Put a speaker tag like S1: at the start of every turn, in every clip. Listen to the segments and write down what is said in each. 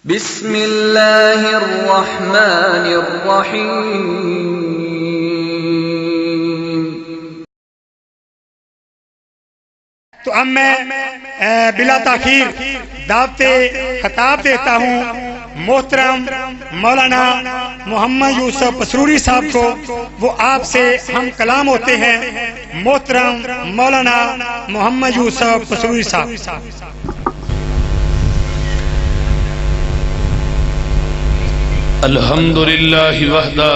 S1: بسم اللہ الرحمن الرحیم۔
S2: تو اب میں بلا تاخیر دعوت خطاب دیتا ہوں محترم مولانا محمد یوسف پسروری صاحب کو۔ وہ آپ سے ہم کلام ہوتے ہیں۔ محترم مولانا محمد یوسف پسروری صاحب۔
S3: الحمدللہ وحدہ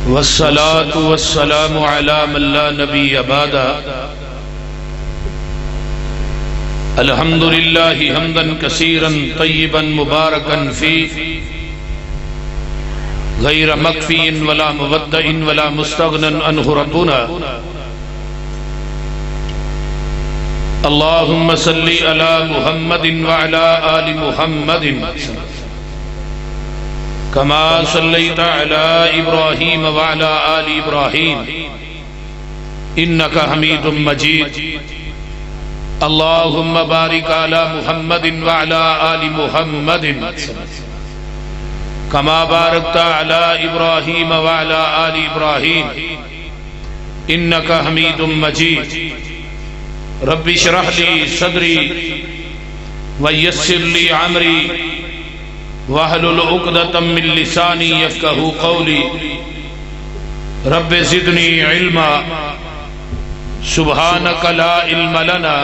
S3: والصلاة والسلام علی من لا نبی بعدہ۔ الحمدللہ حمدا کثیرا طیبا مبارکا فیہ غیر مکفی ولا مودع ولا مستغنى عنہ ربنا۔ اللہم صلی علی محمد وعلی آل محمد کما صلیت علی ابراہیم وعلی آل ابراہیم انکا حمید مجید۔ اللہم بارک علی محمد وعلی آل محمد کما بارکت علی ابراہیم وعلی آل ابراہیم انکا حمید مجید۔ رب اشرح لی صدری ویسر لی عمری واحلل عقدۃ من لسانی یفقہوا قولی۔ رب زدنی علما سبحانک لا علم لنا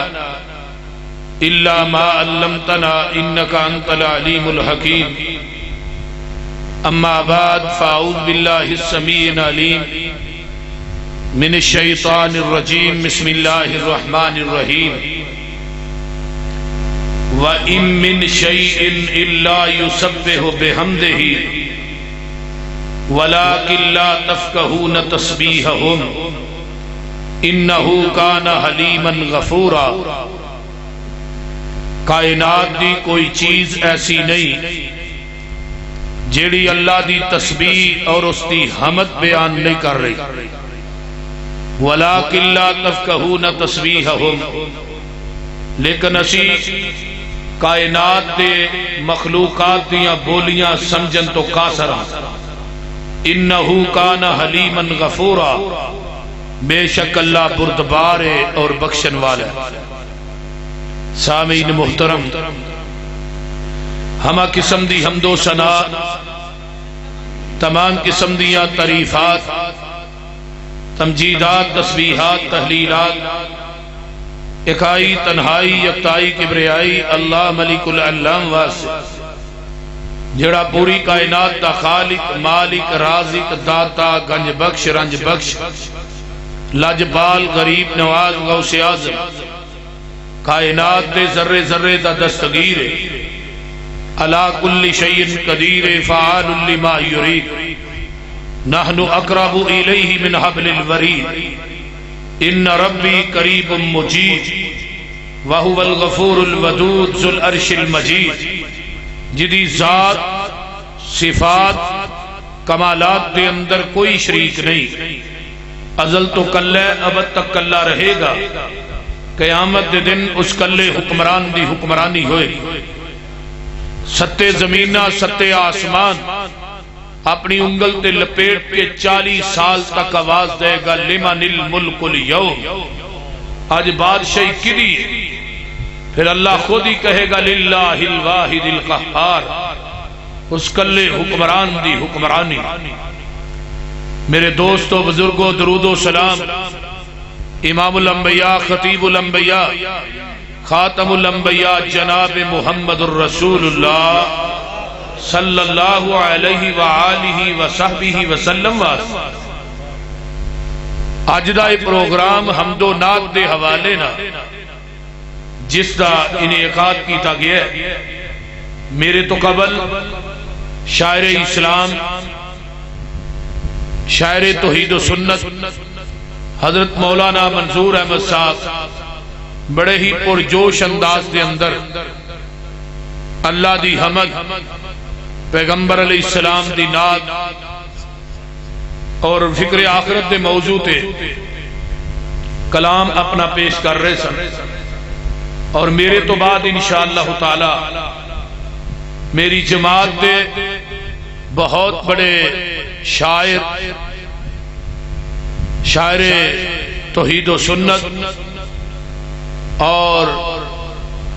S3: الا ما علمتنا انک انت العلیم الحکیم۔ اما بعد فاعوذ باللہ السمیع العلیم من الشیطان الرجیم۔ بسم اللہ الرحمن الرحیم۔ وَإِن مِّن شَيْءٍ إِلَّا يُسَبِّحُ بِحَمْدِهِ وَلَٰكِن لَّا تَفْقَهُونَ تَسْبِيحَهُمْ إِنَّهُ كَانَ حَلِيمًا غَفُورًا۔ کائنات دی کوئی چیز ایسی نہیں جیڑی اللہ دی تسبیح اور اس دی حمد بیان نہیں کر رہی۔ وَلَٰكِن لَّا تَفْقَهُونَ تَسْبِيحَهُمْ، لیکن اسی کائنات دے مخلوقات دیاں بولیاں سمجھن تو قاصر ہاں۔ اِنَّهُ كَانَ حَلِيمًا غَفُورًا، بے شک اللہ بردبار ہے اور بخشن والا ہے۔ سامعین محترم، ہمہ قسم دی حمد و ثنا، تمام قسم دیاں تعریفات، تمجیدات، تسبیحات، تحلیلات، اکائی، تنہائی، یکتائی، کبریائی اللہ ملک العلام واسع، جڑا پوری کائنات دا خالق، مالک، رازق، داتا، گنج بخش، رنج بخش، لاجبال، غریب نواز، غوث اعظم، کائنات دے ذرے ذرے دا دستگیر ہے، علی کل شیء قدیر، فعال لما یرید، نحن اقرب الیہ من حبل الورید، ان ربی قریب مجید، وہو الغفور الودود ذو العرش المجید، جدی ذات، صفات، کمالات دے اندر کوئی شریک نہیں، ازل تو کل ہے، ابد تک کلہ رہے گا، قیامت دے دن اس کلے حکمران دی حکمرانی ہوئے گی۔ ستے زمینہ، ستے آسمان اپنی انگل تے لپیٹ کے 40 سال تک آواز دے گا لمن الملک اليوم، آج بادشاہی کدی ہے؟ پھر اللہ خود ہی کہے گا للہ الواحد القہار، اس کلے حکمران دی حکمرانی۔ میرے دوستو، بزرگو، درود و سلام امام الانبیاء، خطیب الانبیاء، خاتم الانبیاء جناب محمد الرسول اللہ صلی اللہ علیہ وآلہ وصحبہ وسلم واسطہ۔ آج دا پروگرام حمد و نعت دے حوالے نا جس دا انعقاد کیتا گیا ہے، میرے تو قبل شاعر اسلام، شاعر توحید و سنت حضرت مولانا منظور احمد صاحب بڑے ہی پرجوش انداز دے اندر اللہ دی حمد، پیغمبر علیہ السلام دی نعت اور فکر آخرت دے موضوع تے کلام اپنا پیش کر رہے سن۔ اور میرے تو بعد انشاءاللہ تعالی میری جماعت دے بہت بڑے شاعر توحید و سنت اور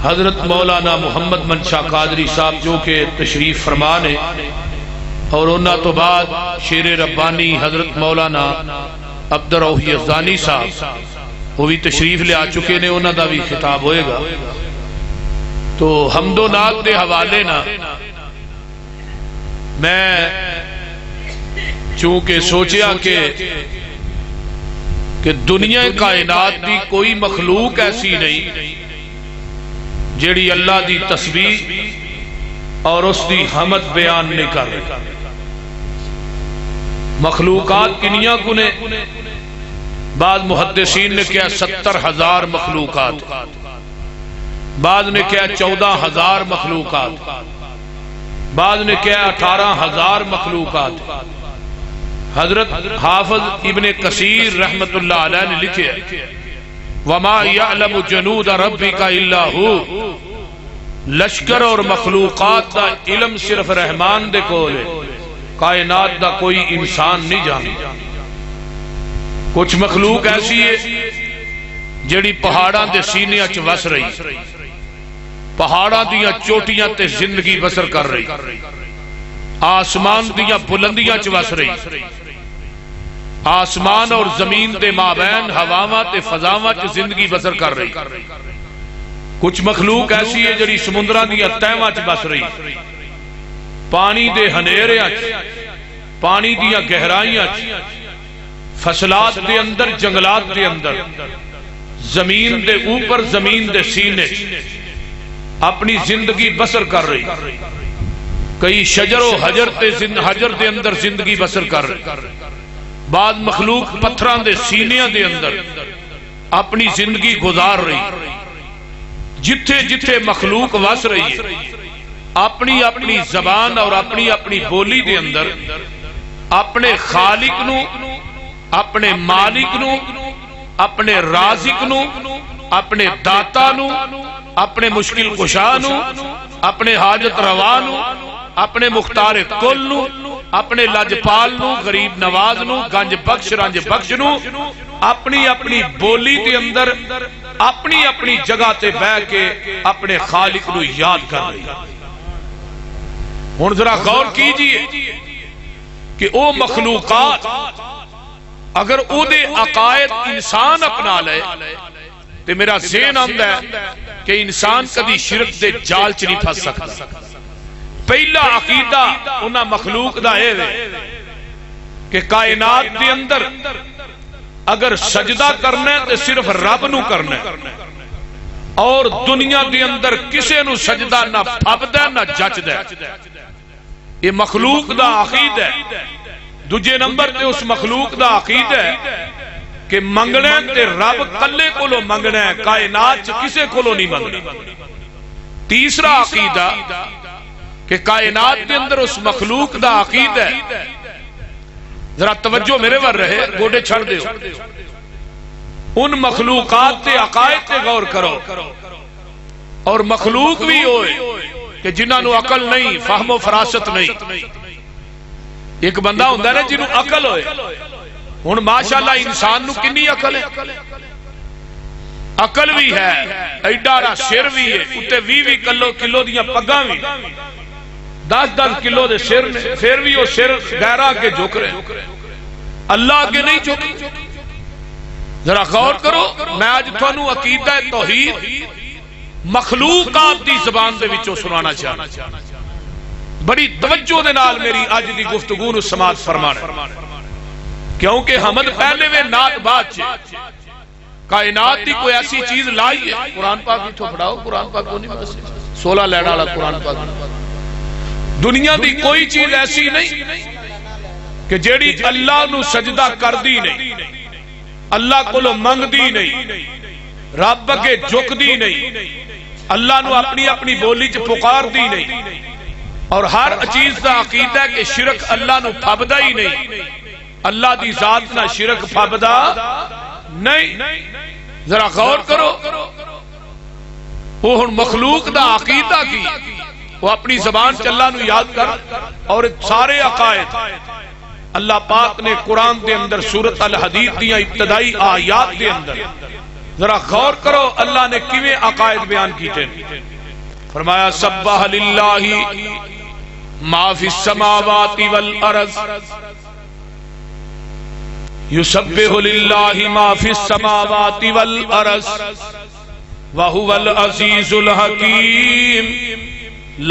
S3: حضرت مولانا محمد منشا قادری صاحب جو کہ تشریف فرمان ہے، اور انہاں تو بعد شیر ربانی حضرت مولانا عبدالرؤوف یزدانی صاحب وہ بھی تشریف لے آ چکے نے، انہاں دا بھی خطاب ہوئے گا۔ تو حمد و نعت دے حوالے نا میں چونکہ سوچیا کہ دنیا کائنات دی کوئی مخلوق ایسی نہیں جیڑی اللہ دی تسبیح اور اس دی حمد بیان نہیں کر رہی۔ مخلوقات کنیاں کنے، بعض محدثین نے کیا 70,000 مخلوقات، بعض نے کیا 14,000 مخلوقات، بعض نے کیا 18,000 مخلوقات۔ حضرت حافظ ابن کثیر رحمت اللہ علیہ نے لکھے وَمَا يَعْلَمُ جُنُودَ رَبِّكَ إِلَّا هُوَ، لشکر اور مخلوقات دا علم صرف رحمان دے کول ہے، کائنات دا کوئی انسان نہیں جانتا۔ کچھ مخلوق ایسی ہے جڑی پہاڑاں دے سینیاں چ وس رہی، پہاڑاں دیاں چوٹیاں تے زندگی بسر کر رہی، آسمان دیاں بلندیاں چ وس رہی، آسمان اور زمین دے مابین ہواواں تے فضاواں چ زندگی بسر کر رہی۔ کچھ مخلوق ایسی ہے جڑی سمندراں دیاں تہواں چ بس رہی، پانی دے ہنیریاں چ، پانی دیاں گہرائیاں چ، فصلات دے اندر، جنگلات دے اندر، زمین دے اوپر، زمین دے سینے اپنی زندگی بسر کر رہی۔ کئی شجر و حجر دے اندر زندگی بسر کر رہی، بعض مخلوق پتھراں دے سینیاں دے اندر اپنی زندگی گزار رہی۔ جتھے جتھے مخلوق وس رہی ہے اپنی اپنی زبان اور اپنی اپنی بولی دے اندر اپنے خالق نو، اپنے مالک نو، اپنے رازق نو، اپنے داتا نو، اپنے مشکل کشا نو، اپنے حاجت روا نو، اپنے مختار کل نو، اپنے لجپال نو، غریب نواز نو، گنج بخش رنج بخش نو، اپنی اپنی بولی دے اندر اپنی اپنی جگہ تے بہ کے اپنے خالق نو یاد کر رہی۔ ہن ذرا غور کیجئے کہ او مخلوقات اگر او دے عقائد انسان اپنا لے تو میرا ذہن آندا ہے کہ انسان کبھی شرک دے جال چ نہیں پھنس سکتا۔ پہلا عقیدہ انہاں مخلوق دا اے کہ کائنات دے اندر اگر سجدہ کرنا ہے تو صرف رب نو کرنا ہے، اور دنیا دے اندر کسے نو سجدہ نہ پھبدا نہ جچدا۔ یہ مخلوق دا عقیدہ ہے۔ دوجے نمبر تے اس مخلوق دا عقیدہ ہے کہ منگنا ہے تے رب کلے کولو منگنا ہے، کائنات کسے کولو نہیں منگنا۔ تیسرا عقیدہ کہ کائنات کے اندر اس مخلوق دا عقیدہ ہے، ذرا توجہ میرے ور رہے، گوڑے چھڑ دے ان مخلوقات تے عقائد تے غور کرو۔ اور مخلوق بھی ہوئے کہ جنہاں نو عقل نہیں، فہم و فراست نہیں۔ ایک بندہ ہوندہ ہے جنہوں عقل ہوئے، ہن ماشاءاللہ انسان نو کنی عقل ہے، عقل بھی ہے، ایڈارا سر بھی ہے، اتے 20 کلو دیاں پگاں بھی، 10 کلو دے سر نے، پھر بھی وہ سر غیرہ کے جھک رہے، اللہ کے نہیں جھک۔ ذرا غور کرو، میں آج تھانوں عقیدہ توحید مخلوقات دی زبان دے وچوں سنانا چاہنا، بڑی توجہ دے نال میری آج دی گفتگو نو سماعت فرمانا، کیونکہ حمد پہلے وے نعت بعد چے۔ کائنات دی کوئی ایسی چیز لائی ہے، قرآن پاک ہی تو پڑھاؤ، قرآن پاک کو نہیں بس 16 لینا والا قرآن پاک۔ دنیا دی کوئی چیز ایسی نہیں کہ جیڑی اللہ نو سجدہ کر دی نہیں، اللہ کو لو منگ دی نہیں، رب کے جھک دی نہیں، اللہ نو اپنی اپنی بولی چ پکار دی نہیں، اور ہر چیز دا عقیدہ ہے کہ شرک اللہ نو پھبدا ہی نہیں، اللہ دی ذات نہ شرک پھبدا نہیں۔ ذرا غور کرو، وہ ہن مخلوق دا عقیدہ کی وہ اپنی زبان چلا نو یاد کر، اور سارے عقائد اللہ پاک نے قرآن دے اندر سورۃ الحدید دیاں ابتدائی آیات دے اندر ذرا غور کرو اللہ نے کیویں عقائد بیان کیتے۔ فرمایا سبح للہ ما فی السماوات والارض، یسبح للہ ما فی السماوات والارض وہو العزیز الحکیم،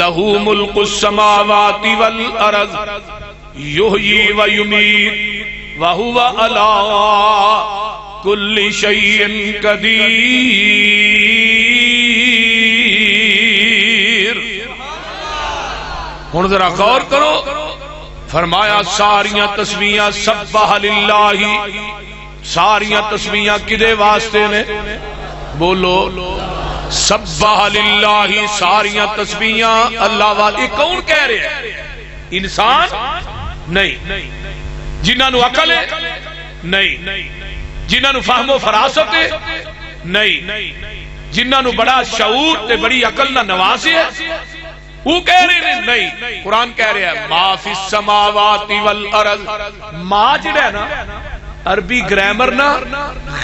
S3: لہ ملک السماوات والارض یحیی و یمیت وہو علی کل شیء قدیر۔ ہن ذرا غور کرو، فرمایا ساریاں تسبیحاں سبح للہ، ساریاں تسبیحاں کدے واسطے نے؟ بولو سبح للہ، ساریاں تسبیحاں اللہ والے۔ کون کہہ رہے ہیں؟ انسان نہیں، جنہاں نو عقل ہے نہیں، جنہاں نو فہم و فراست ہے نہیں، جنہاں نو بڑا شعور تے بڑی عقل نہ نوازی ہے وہ کہہ رہے ہیں نہیں۔ قرآن کہہ رہے ہیں ما فی السماوات والارض، ما جڑا ہے نا عربی گرامر نا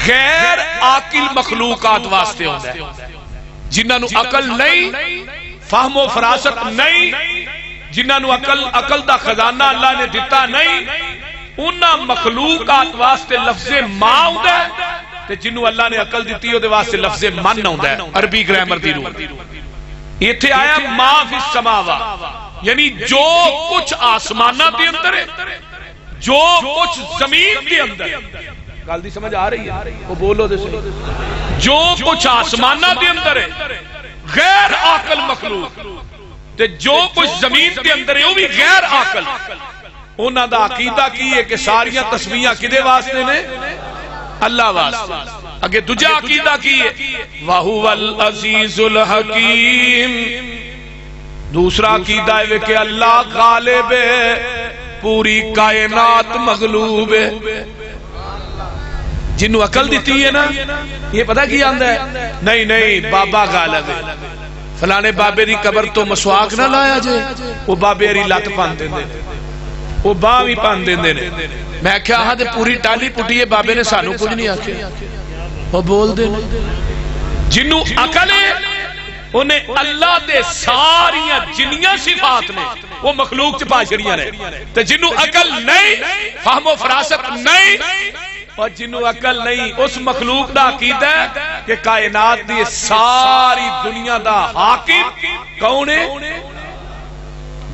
S3: غیر عاقل مخلوقات واسطے ہوتا ہے، جنہاں نو عقل نہیں، فہم و فراست نہیں، جنہاں نو عقل دا خزانہ اللہ نے دیتا نہیں، انہاں مخلوقات واسطے لفظ ما ہوندا ہے، تے جنہوں اللہ نے عقل دیتی ہے واسطے لفظ من ہوندا ہے عربی گرامر دی روح۔ ایتھے آیا ما فی السماوات، یعنی جو کچھ آسمانہ دے اندر ہے، جو کچھ زمین دے اندر، گل دی سمجھ آ رہی ہے؟ وہ بولو دے صحیح۔ جو کچھ آسمانہ دے اندر ہے غیر عاقل مخلوق، تے جو کچھ زمین دے اندر ہے وہ بھی غیر عاقل، انہاں دا عقیدہ کی ہے کہ ساریاں تسبیحاں کدے واسطے نے؟ اللہ واسطے۔ اگے دوجا عقیدہ کی ہے وَهُوَ الْعَزِيزُ الْحَكِيمُ، دوسرا عقیدہ ہے کہ اللہ غالب ہے، پوری کائنات مغلوب ہے۔ جنہوں عقل دیتی ہے نا یہ پتہ کی آندہ ہے؟ نہیں بابا غالب ہے، فلانے بابے دی قبر تو مسواک نہ لایا جائے، وہ بابے ری لات پاندے دے، وہ باں بھی پاندے دے۔ میں کیا ہاں دے پوری ٹالی پٹی ہے، بابے نے سانو کچھ نہیں آکھے، وہ بول دے۔ جنہوں عقل ہے انہیں اللہ دے ساریاں جنیاں صفات نے وہ مخلوق چپا چھڑیاں نے، تے جنہوں عقل نہیں، فہم و فراست نہیں، اور جنہوں عقل نہیں اس مخلوق دا عقیدہ ہے کہ کائنات دی ساری دنیا دا حاکم کون ہے؟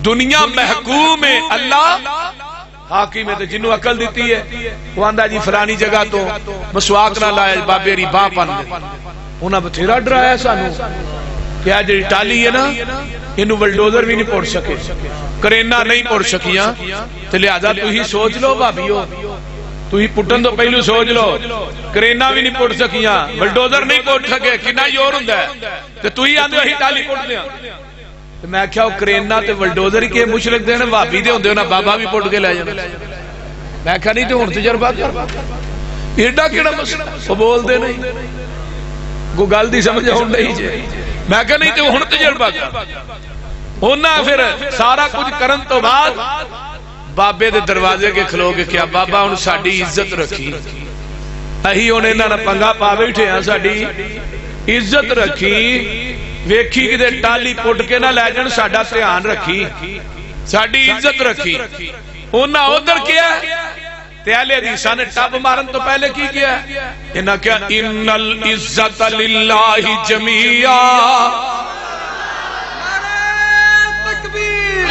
S3: دنیا محکوم ہے، اللہ حاکم ہے۔ تو جنہوں عقل دیتی ہے وہ آندہ جی فلانی جگہ تو مسواک نہ لائے، بابے ری باں پن دے۔ انہاں بتھیرا ڈرایا سانو کہ آج جی ٹالی ہے نا انہوں ولڈوزر بھی نہیں پڑ سکے، کرینا نہیں پڑ سکیاں، تو لہذا تو ہی سوچ لو بھابیو، تو ہی پٹن تو پہلو سوچ لو، کرینا بھی نہیں پڑ سکیاں، ولڈوزر نہیں پڑ سکے، کنا یور ہوندہ ہے، تو ہی آندے ہی ٹالی پڑ دیا۔ میں کیا وہ کرینا تے ولڈوزر ہی کے مشرک دے نا بھابی دے ہوندے نا بابا بھی پڑ کے لے جانا۔ میں کہا نہیں تو ہن تجربہ کر، ایڈا کیڑا مسئلہ، وہ بول دے نہیں، کو گل دی سمجھ ہون نہیں جے۔ میں کہا نہیں تو ہن تجربہ کر۔ ہونا پھر سارا کچھ کرن تو بعد بابے دے دروازے کے کھلو کے کیا بابا ہن ساڈی عزت رکھی، اہی انہیں نہ پنگا پا بیٹھے ہیں، ساڈی عزت رکھی، ویکھی کہ دے ٹالی پٹ کے نہ لے جان، ساڈا دھیان رکھی، ساڈی عزت رکھی۔ انہاں ادھر کیا تے اہل حدیثاں نے ٹب مارن تو پہلے کی کیا؟ انہاں کیا ان العزت للہ جمیعا،
S4: تکبیر،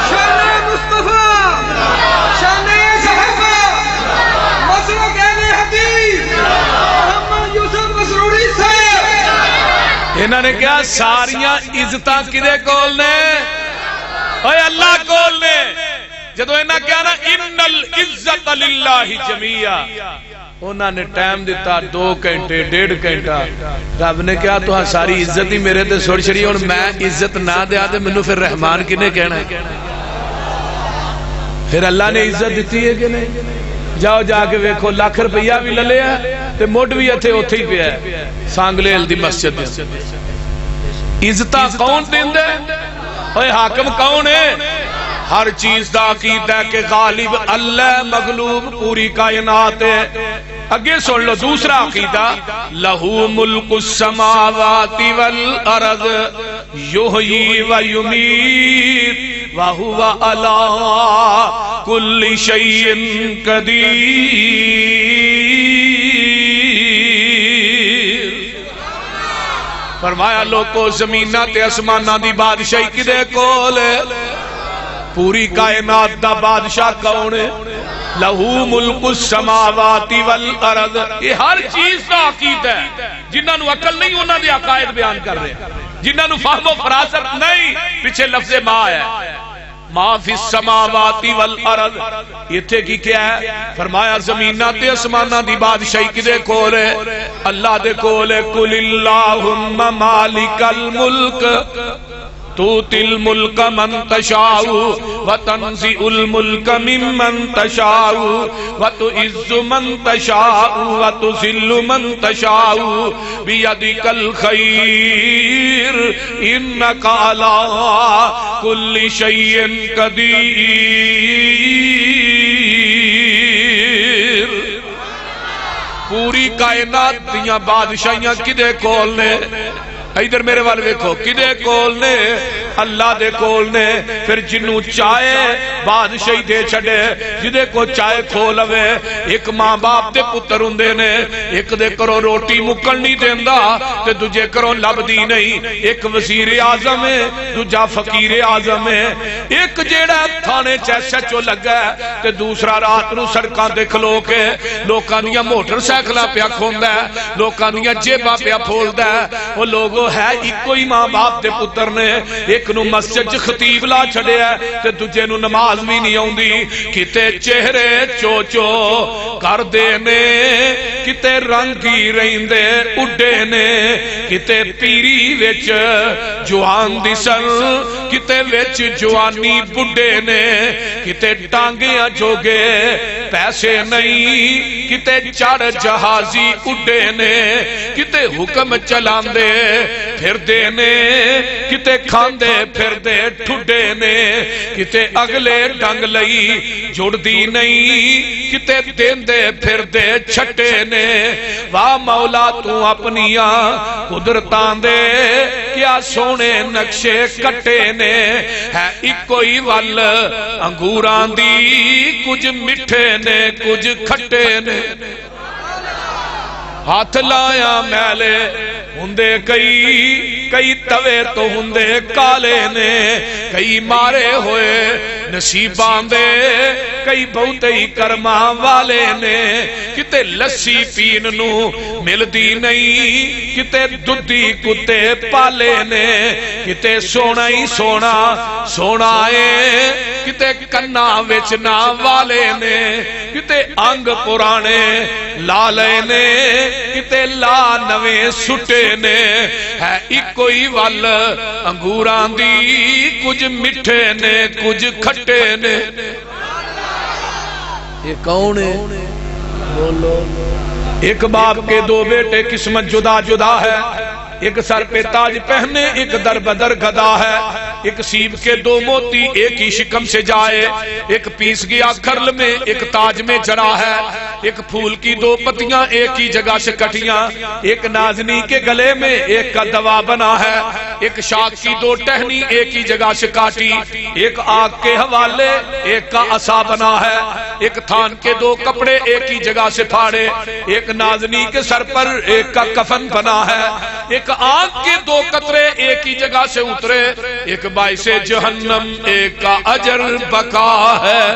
S4: شان مصطفیٰ، شان صحابہ، مسلک اہل حدیث محمد یوسف مسروری صاحب۔
S3: انہوں نے کیا ساریاں عزتاں کدے کول نے؟ اے اللہ کول نے۔ جدو انہاں کیا نا ان العزت للہ جمیعا، انہاں نے ٹائم دیتا 2 گھنٹے 1.5 گھنٹہ، رب نے کیا تو ساری عزت ہی میرے تے سوڑ چھڑی، اور میں عزت نہ دیا تے منو پھر رحمان کنے کہنا ہے؟ پھر اللہ نے عزت دیتی ہے کہ نہیں؟ جاؤ جا کے ویکھو لاکھ روپیہ بھی لے لیا تے مڈ بھی اتھے اوتھے ہی پیا ہے سانگلیل دی مسجد عزتاں کون دیندا ہے اوے حاکم کون ہے ہر چیز دا عقیدہ ہے کہ غالب اللہ مغلوب پوری کائنات ہے اگے سن لو دوسرا عقیدہ لہو ملک السماوات والارض یحیی و یمیت وَهُوَ عَلَىٰ كُلِّ شَيْءٍ قَدِيرٌ فرمایا لوگو زمینہ تے اسمانہ دی بادشاہی کدے کول پوری کائنات دا بادشاہ کون ہے لہو ملک السماوات والارض یہ ہر چیز دا عقیدہ ہے جنہاں نو عقل نہیں انہاں دے عقائد بیان کر رہے ہیں جنہاں نو فہم و فراست نہیں پیچھے لفظ ما ہے ما فی السماوات والارض یہ کی کیا ہے فرمایا زمینہ تے اسمانہ دی بادشاہی کدے کول ہے اللہ دے کول ہے قل اللہم مالک الملک توتی الملک من تشاء وتنزع الملک ممن تشاء وتعز من تشاء وتذل من تشاء بیدک الخیر انک علی کل شیء قدیر پوری کائنات دیاں بادشاہیاں کدے کول نے ادھر میرے والے دیکھو کدے کول نے اللہ دے کول نے پھر جنوں چاہے بادشاہی دے چھڑے جدے کو چاہے کھولوے ایک ماں باپ دے پتر ہوندے نے ایک دے کرو روٹی مکن نہیں دیندا تے دوجے کرو لبدی نہیں ایک وزیر اعظم ہے دوجا فقیر اعظم ہے ایک جیڑا تھانے چو لگا ہے تے دوسرا رات نو سڑکاں تے کھلو کے لوکاں دیاں موٹر سائیکلاں پیا کھوندا ہے لوکاں دیاں جیباں پیا پھولدا ہے او لوگ ہے ایک کوئی ماں باپ دے پتر نے ایک نو مسجد خطیب لا چھڑے ہے تے دوجے نو نماز بھی نہیں آؤندی کتے چہرے چوچو کر دینے کتے رنگی رہندے اڈے نے کتے پیری وچ جوان دی سر کتے وچ جوانی بڈے نے کتے ٹانگیاں جوگے پیسے نہیں کتے چڑھ جہازی اڈے نے کتے حکم چلاندے پھر دینے کتے کھاندے پھر دے ٹھڈے نے کتے اگلے ڈنگ لئی جڑ دی نہیں کتے دیندے پھر دے چھٹے نے واہ مولا تو اپنیاں قدرتاں دے کیا سونے نقشے کٹے نے ہے ایک کوئی ول انگوران دی کچھ مٹھے نے کچھ کھٹے نے ہاتھ لایا میلے ہندے کئی توے تو ہندے کالے نے کئی مارے ہوئے نصیباں دے کئی بہتے ہی کرما والے نے کتے لسی پین نو مل دی نہیں کتے دودھی کتے پالے نے کتے سونا ہی سونا سونا ہے کتے کنا وچنا والے نے کتے انگ پرانے لالے نے کتے لا نویں سٹے نے ہے ایک کوئی ول انگوران دی کچھ مٹھے نے کچھ کھٹے نے یہ کون ہے بولو ایک باپ کے دو بیٹے قسمت جدا جدا ہے ایک سر پہ تاج پہنے ایک در بدر گدا ہے ایک سیب کے دو موتی ایک ہی شکم سے جائے ایک پیس گیا کھرل میں ایک تاج میں جڑا ہے ایک پھول کی دو پتیاں ایک ہی جگہ سے کٹیاں ایک نازنی کے گلے میں ایک کا دوا بنا ہے ایک شاخ کی دو ٹہنی ایک ہی جگہ سے کاٹی ایک آگ کے حوالے ایک کا عصا بنا ہے ایک تھان کے دو کپڑے ایک ہی جگہ سے پھاڑے ایک نازنی کے سر پر ایک کا کفن بنا ہے ایک آگ کے دو قطرے ایک ہی جگہ سے اترے ایک باعث جہنم ایک کا اجر بقا ہے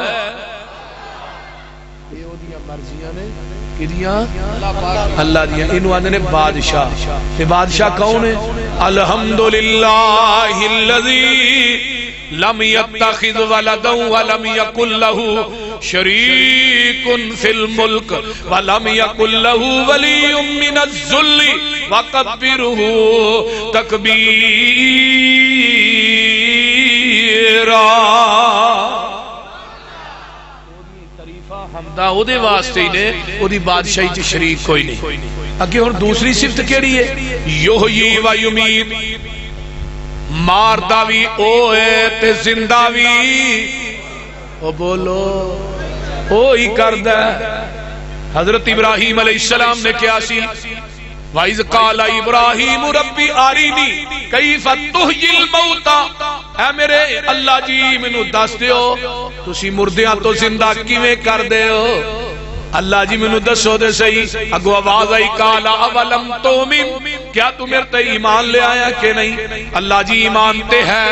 S3: اللہ دیا انہوں آنے نے بادشاہ یہ بادشاہ کون ہے الحمدللہ اللذی لم يتخذ ولدا ولم يكن له شريك في الملك ولم يكن له ولي من الذل وكبره تكبيرا بندہ او دے واسطے ہی نے، او دی بادشاہی چ شریک کوئی نہیں۔ اگے ہن دوسری صفت کیڑی ہے؟ یحیی و یمیت، ماردا وی او ہے تے زندہ وی او، بولو او ہی کردا ہے۔ حضرت ابراہیم علیہ السلام نے کیا سی؟ وَإِذْ قَالَ إِبْرَاهِيمُ رَبِّ أَرِنِي كَيْفَ تُحْيِي الْمَوْتَى، اے میرے اللہ جی مینوں دس دیو تسی مردیاں تو زندہ کیویں کر دیو؟ اللہ جی مینوں دسو دے صحیح۔ اگو آواز آئی قَالَ أَوَلَمْ تُؤْمِنْ، کیا تو میرے تے ایمان لے آیا کہ نہیں؟ اللہ جی ایمان تے ہے،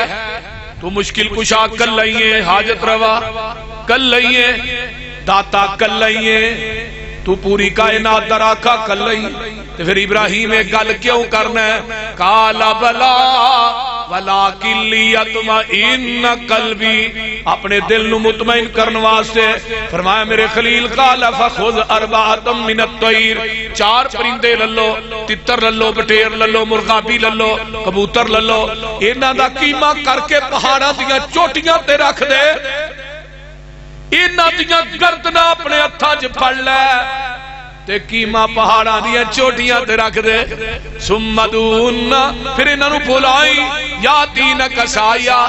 S3: تو مشکل کشا کر لئیے، حاجت روا کر لئیے، داتا کر لئیے، تو پوری کائنات دراکا کر لئیے۔ تو پھر ابراہیم ایک گل کیوں کرنا ہے؟ قال بلا ولکن لیطمئن قلبی، اپنے دل نو مطمئن کرنے واسطے فرمایا میرے خلیل قال فخذ اربعۃ من الطیر، 4 پرندے للو، تتر للو، بٹیر للو، مرغابی للو، کبوتر للو، انہاں دا قیمہ کر کے پہاڑاں دیاں چوٹیاں تے رکھ دے، انہاں دیاں گردناں اپنے ہتھاں وچ پھڑ لے تے قیمہ پہاڑاں دیاں چوٹیاں تے رکھ دے، ثم دون، پھر انہاں نو بلائی یا دینک سایا،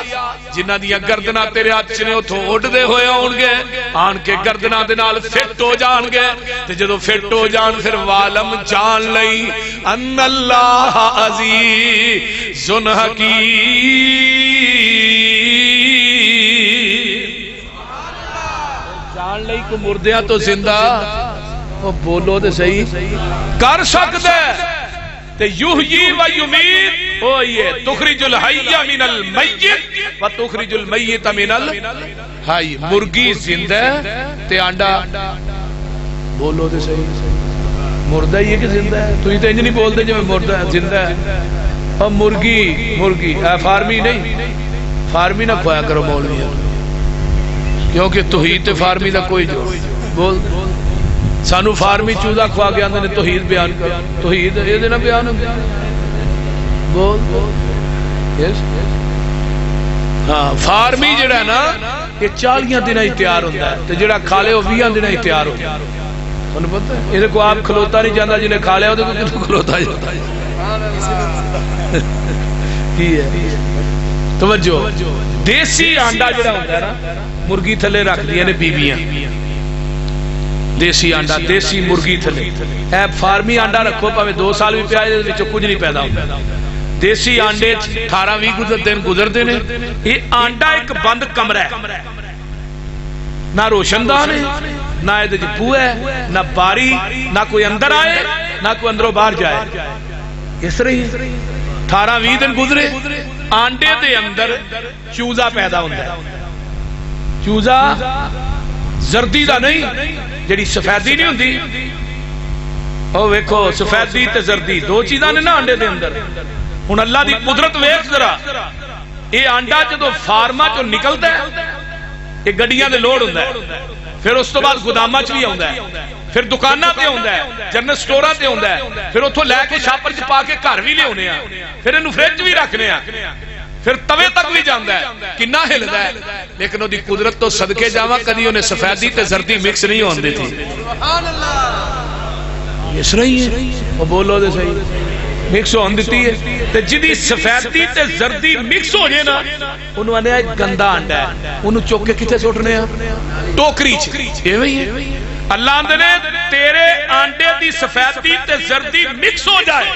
S3: جنہاں دیاں گردناں تیرے ہاتھ نے اتھوں اڑ دے ہوئے ہون گے، آن کے گردناں دے نال فٹ ہو جان گے، تے جدوں فٹ ہو جان پھر والم جان لئی ان اللہ عزیز حکیم، جان لئی کو مردیاں تو زندہ بولو دے صحیح کر سکتے، تے یحیی و یمیت او یہ تخرج الحی من المیت و تخرج المیت من الحی، مرغی زندہ تے آنڈا، بولو دے صحیح مردہ ہی ہے کہ زندہ ہے؟ تو یہ تو انج نہیں بول دے جو مردہ زندہ ہے، اور مرغی فارمی نہیں، فارمی نہ کھوایا کرو مولوی، کیونکہ توحید تے فارمی دا کوئی جو بول سانو فارمی چوزا کھوا گیا نے توحید بیان کر، توحید یہ دینا بیان ہوں بول ہاں، فارمی جڑا ہے نا یہ 40 دن ہی تیار ہوتا ہے، تو جڑا کھا لے وہ 20 دن ہی تیار ہوتا ہے، انہوں پتہ ہے یہ کو آپ کھلوتا نہیں جاندہ جنہیں کھا لے ہوتا ہے تو کھلوتا جاتا ہے، کی ہے توجہ۔ دیسی آنڈا جڑا ہوتا ہے نا مرغی تھلے رکھ دیا نے بیویاں، دیسی آنڈا دیسی مرغی تھلے، اے فارمی آنڈا رکھو پاوے 2 سال بھی پیا جائے وچوں کچھ نہیں پیدا ہوتا، دیسی آنڈے 18-20 دن گزرتے ہیں، یہ آنڈا ایک بند کمرہ ہے، نہ روشن دان ہے، نہ یہ بو ہے، نہ باری، نہ کوئی اندر آئے نہ کوئی اندروں باہر جائے، اس طرح 18-20 دن گزرے، آنڈے دے اندر چوزا پیدا ہوتا ہے، چوزا زردی دا نہیں، جڑی سفیدی نہیں ہوندی، او ویکھو سفیدی تے زردی 2 چیزاں نے نا آنڈے دے اندر، ہن اللہ دی قدرت ویکھ ذرا، یہ آنڈا جدوں فارما چوں نکلدا ہے یہ گڈیاں دے لوڈ ہوندا ہے، پھر اس تو بعد گوداماں چ بھی آوندا ہے، پھر دکاناں تے ہوندا ہے، جنرل سٹوراں تے ہوندا ہے، پھر اوتھوں لے کے شاپر چ پا کے گھر بھی لے اونے آ، پھر اینوں فرج بھی رکھنے آ، پھر توے تک بھی جاندا ہے، کنا ہلدا ہے، لیکن وہ دی قدرت تو صدقے جاواں کدی انہیں سفیدی تے زردی مکس نہیں ہوندی تھی، سبحان اللہ، اس رہی ہے وہ بولو دے صحیح مکس ہون دیتی ہے، تے جدی سفیدی تے زردی مکس ہو جائے نا انہوں نے گندا آنڈا ہے، انہوں چوک کے کتے سوٹنے ہیں ٹوکری چ، ایویں ہے اللہ نے تیرے آنڈے دی سفیدی تے زردی مکس ہو جائے،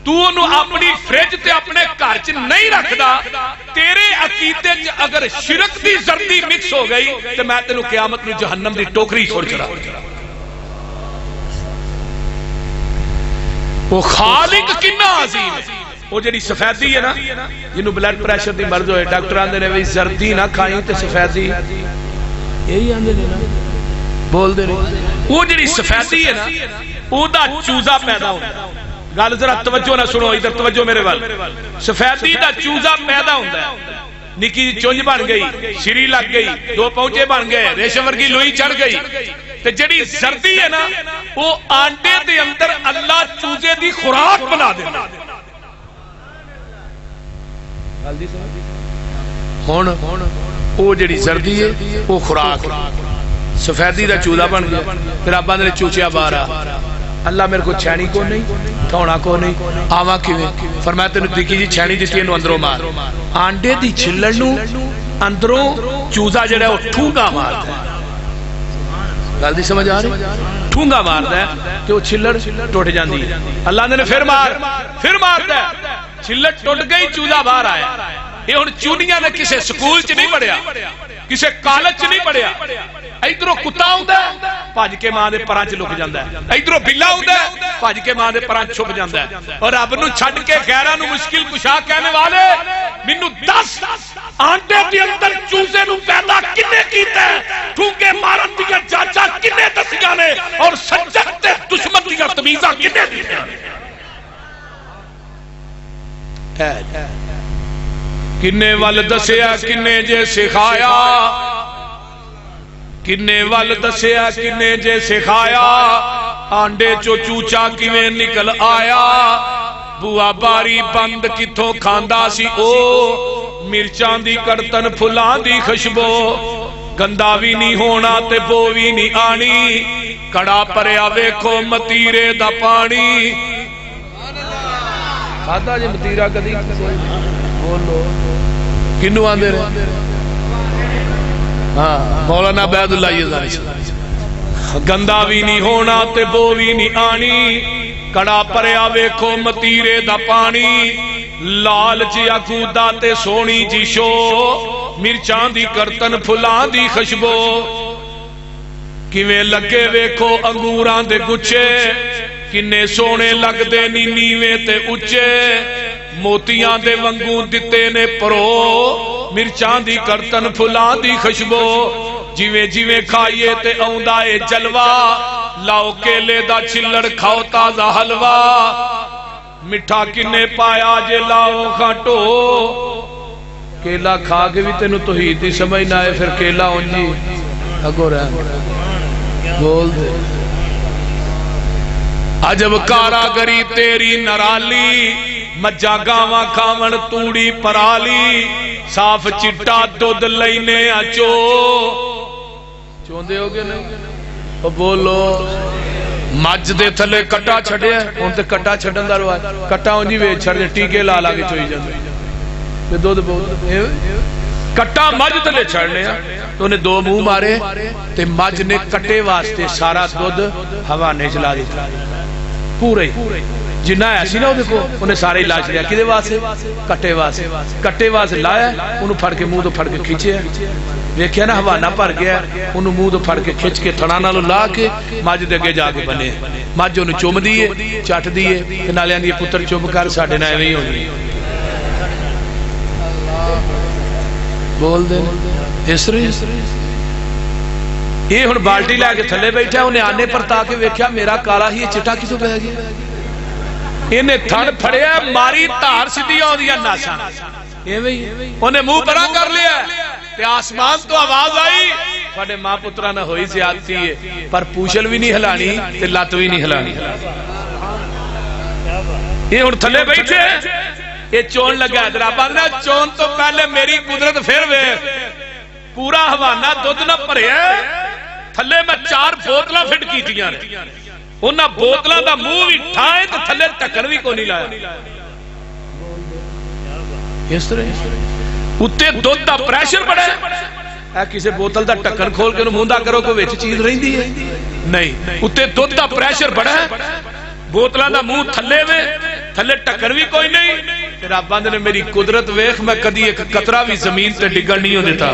S3: تو انہوں اپنی فریج تے اپنے کارچ نہیں رکھ دا، تیرے عقیدے اگر شرک دی زردی مکس ہو گئی تو میں تینوں قیامت میں جہنم دی ٹوکری چھوڑ چڑھا۔ وہ خالق کنا عظیم ہے، وہ جڑی سفیدی ہے نا جنہوں بلڈ پریشر دی مرض ہوئے ڈاکٹر آندے نے زردی نہ کھائیں تے سفیدی، یہی آندے نے نا بول دے رہے، وہ جڑی سفیدی ہے نا وہ دا چوزا پیدا ہوتا ہے، گل ذرا توجہ نہ سنو ادھر توجہ میرے وال، سفیدی دا چوزا پیدا ہوتا ہے، نکی چونج بن گئی، شری لگ گئی، 2 پونچے بن گئے، ریشم ورگی لوئی چڑھ گئی، تے جڑی زردی ہے نا وہ آنڈے دے اندر اللہ چوزے دی خوراک بنا دے، ہن وہ جڑی زردی ہے وہ خوراک، سفیدی دا چودہ بن گیا. پھر ابا نے چوچیا باہر آ. اللہ میرے کو چھینی کو نہیں کھونا کو نہیں آوا کیویں. فرمایا تینوں دیکھی جی چھینی دتی اینو اندروں مار. آنڈے دی چھلڑ نو اندروں چوزا جڑا ہے وہ ٹھونگا ماردا ہے. گل دی سمجھ آ رہی؟ ٹھونگا ماردا ہے تے وہ چھلڑ ٹوٹ جاندی ہے. اللہ نے پھر ماردا ہے. چھلڑ ٹوٹ گئی, چوزا باہر آیا. یہ ہن چونیاں نے کسے سکول چ نہیں پڑھیا, کسے کالج چ نہیں پڑھیا. ادھروں کتا ہوندا ہے بھج کے ماں دے پراں چ لک جاندا ہے, ادھروں بلا ہوندا ہے بھج کے ماں دے پراں چھپ جاندا ہے. اور رب نو چھڈ کے غیراں نو مشکل کشا کہنے والے مینوں دس آنڈے دے اندر چوزے نو پیدا کنے کیتا ہے, ٹھونگے مارن دیاں جاچا کنے دسیاں نے, اور سجن تے دشمن دیاں تمیزاں کنے دتیاں نے. کنے ول دسیا کنے جے سکھایا, کنے ول دسیا کنے جے سکھایا, آنڈے چو چوچا کیویں نکل آیا. بوا باری بند کتھوں کھاندا سی او, مرچاں دی کرتن پھلاں دی خوشبو. گندا بھی نہیں ہونا تے بو بھی نہیں آنی, کڑا پریا ویکھو متیرے دا پانی. کھادا جے متیرا کدی بولو کنو آندے رہے؟ ہاں مولانا عبید اللہ یزدانی. گندا بھی نہیں ہونا تے بو بھی نہیں آنی, کڑا پریا ویکھو متیرے دا پانی. لال جی اگودا تے سونی جی شو, مرچاں دی کرتن پھلاں دی خوشبو. کیویں لگے ویکھو انگوراں دے گچھے, کنے سونے لگ دے نی نیویں تے اچے. موتیاں دے ونگوں دتے نے پرو, مرچاں دی کرتن پھلاں دی خوشبو. جیویں جیویں کھائیے تے اوندا اے جلوہ, لاؤ کیلے دا چھلڑ کھاؤ تازہ حلوہ. مٹھا کنے پایا جے لاؤ کھاٹو, کیلا کھا کے بھی تینوں توحید دی سمجھ نہ آئے پھر کیلا اونجی اگو رہا بول دے. عجب کاراگری تیری نرالی, مجھا گاواں کھاون توڑی پرالی. صاف چٹا دودھ لینے اچو, چوندے ہو گے نہیں بولو. مجھ دے تھلے کٹا چھڑیا, ان تے کٹا چھڑن دا رواج, کٹا انجی ویچ چھڑ دے ٹیکے لا لا کے چوئی جاندے دودھ بول. کٹا مجھ تلے چھڑنے تو انہیں دو منہ مارے تے مجھ نے کٹے واسطے سارا دودھ حوانے چلا دیتا پورے. جنہ ایسی نہ ہو دیکھو انہیں سارے علاج لیا کدے واسے کٹے واسے. کٹے واسے لایا انہوں پھڑ کے منہ تو پھڑ کے کھچے, ویکھیا نا حوانہ پر گیا, انہوں منہ تو پھڑ کے کھچ کے تھڑانا لو لا کے مجھ دے کے جا کے بنے. مجھ انہوں چوم دیئے چاٹ دیئے کہ نالیاں دیئے پتر چوم کر ساڑھے نائے وہی ہونی بول دے اس رہی. یہ ہن بالٹی لے کے تھلے بیٹھا, انہیں آنے پر تاکہ ویکھیا میرا کالا ہی چٹا کی تو بہ گیا. انہیں تھن پھڑیا ماری تار سیدھی ہو دیا ناسا, انہیں منہ بڑا کر لیا تے آسمان تو آواز آئی پڑے ماں پترہ نہ ہوئی زیادتی ہے پر پوچھل بھی نہیں ہلانی تے لات بھی نہیں ہلانی. یہ ہن تھلے بیٹھے یہ چون لگا ہے درہ باندھنا چون تو پہلے میری قدرت پھر وے پورا حوانہ دودھ نہ پڑے تھلے میں 4 بوتلاں فٹ کی تیاں نے, انہاں بوتلاں دا منہ بھی ٹھائے تو تھلے ٹکر بھی کو نہیں لایا. اس طرح اتے دودھ دا پریشر بڑھے اے کسے بوتل دا ٹکر کھول کے منہ دا کرو کوئی ویچ چیز رہی دی ہے نہیں. اتے دودھ دا پریشر بڑھے بوتلاں دا منہ تھلے میں تھلے ٹکر بھی کوئی نہیں. رب بند نے میری قدرت ویکھ میں کدی ایک قطرہ بھی زمین تے ڈگن نہیں ہو دیتا.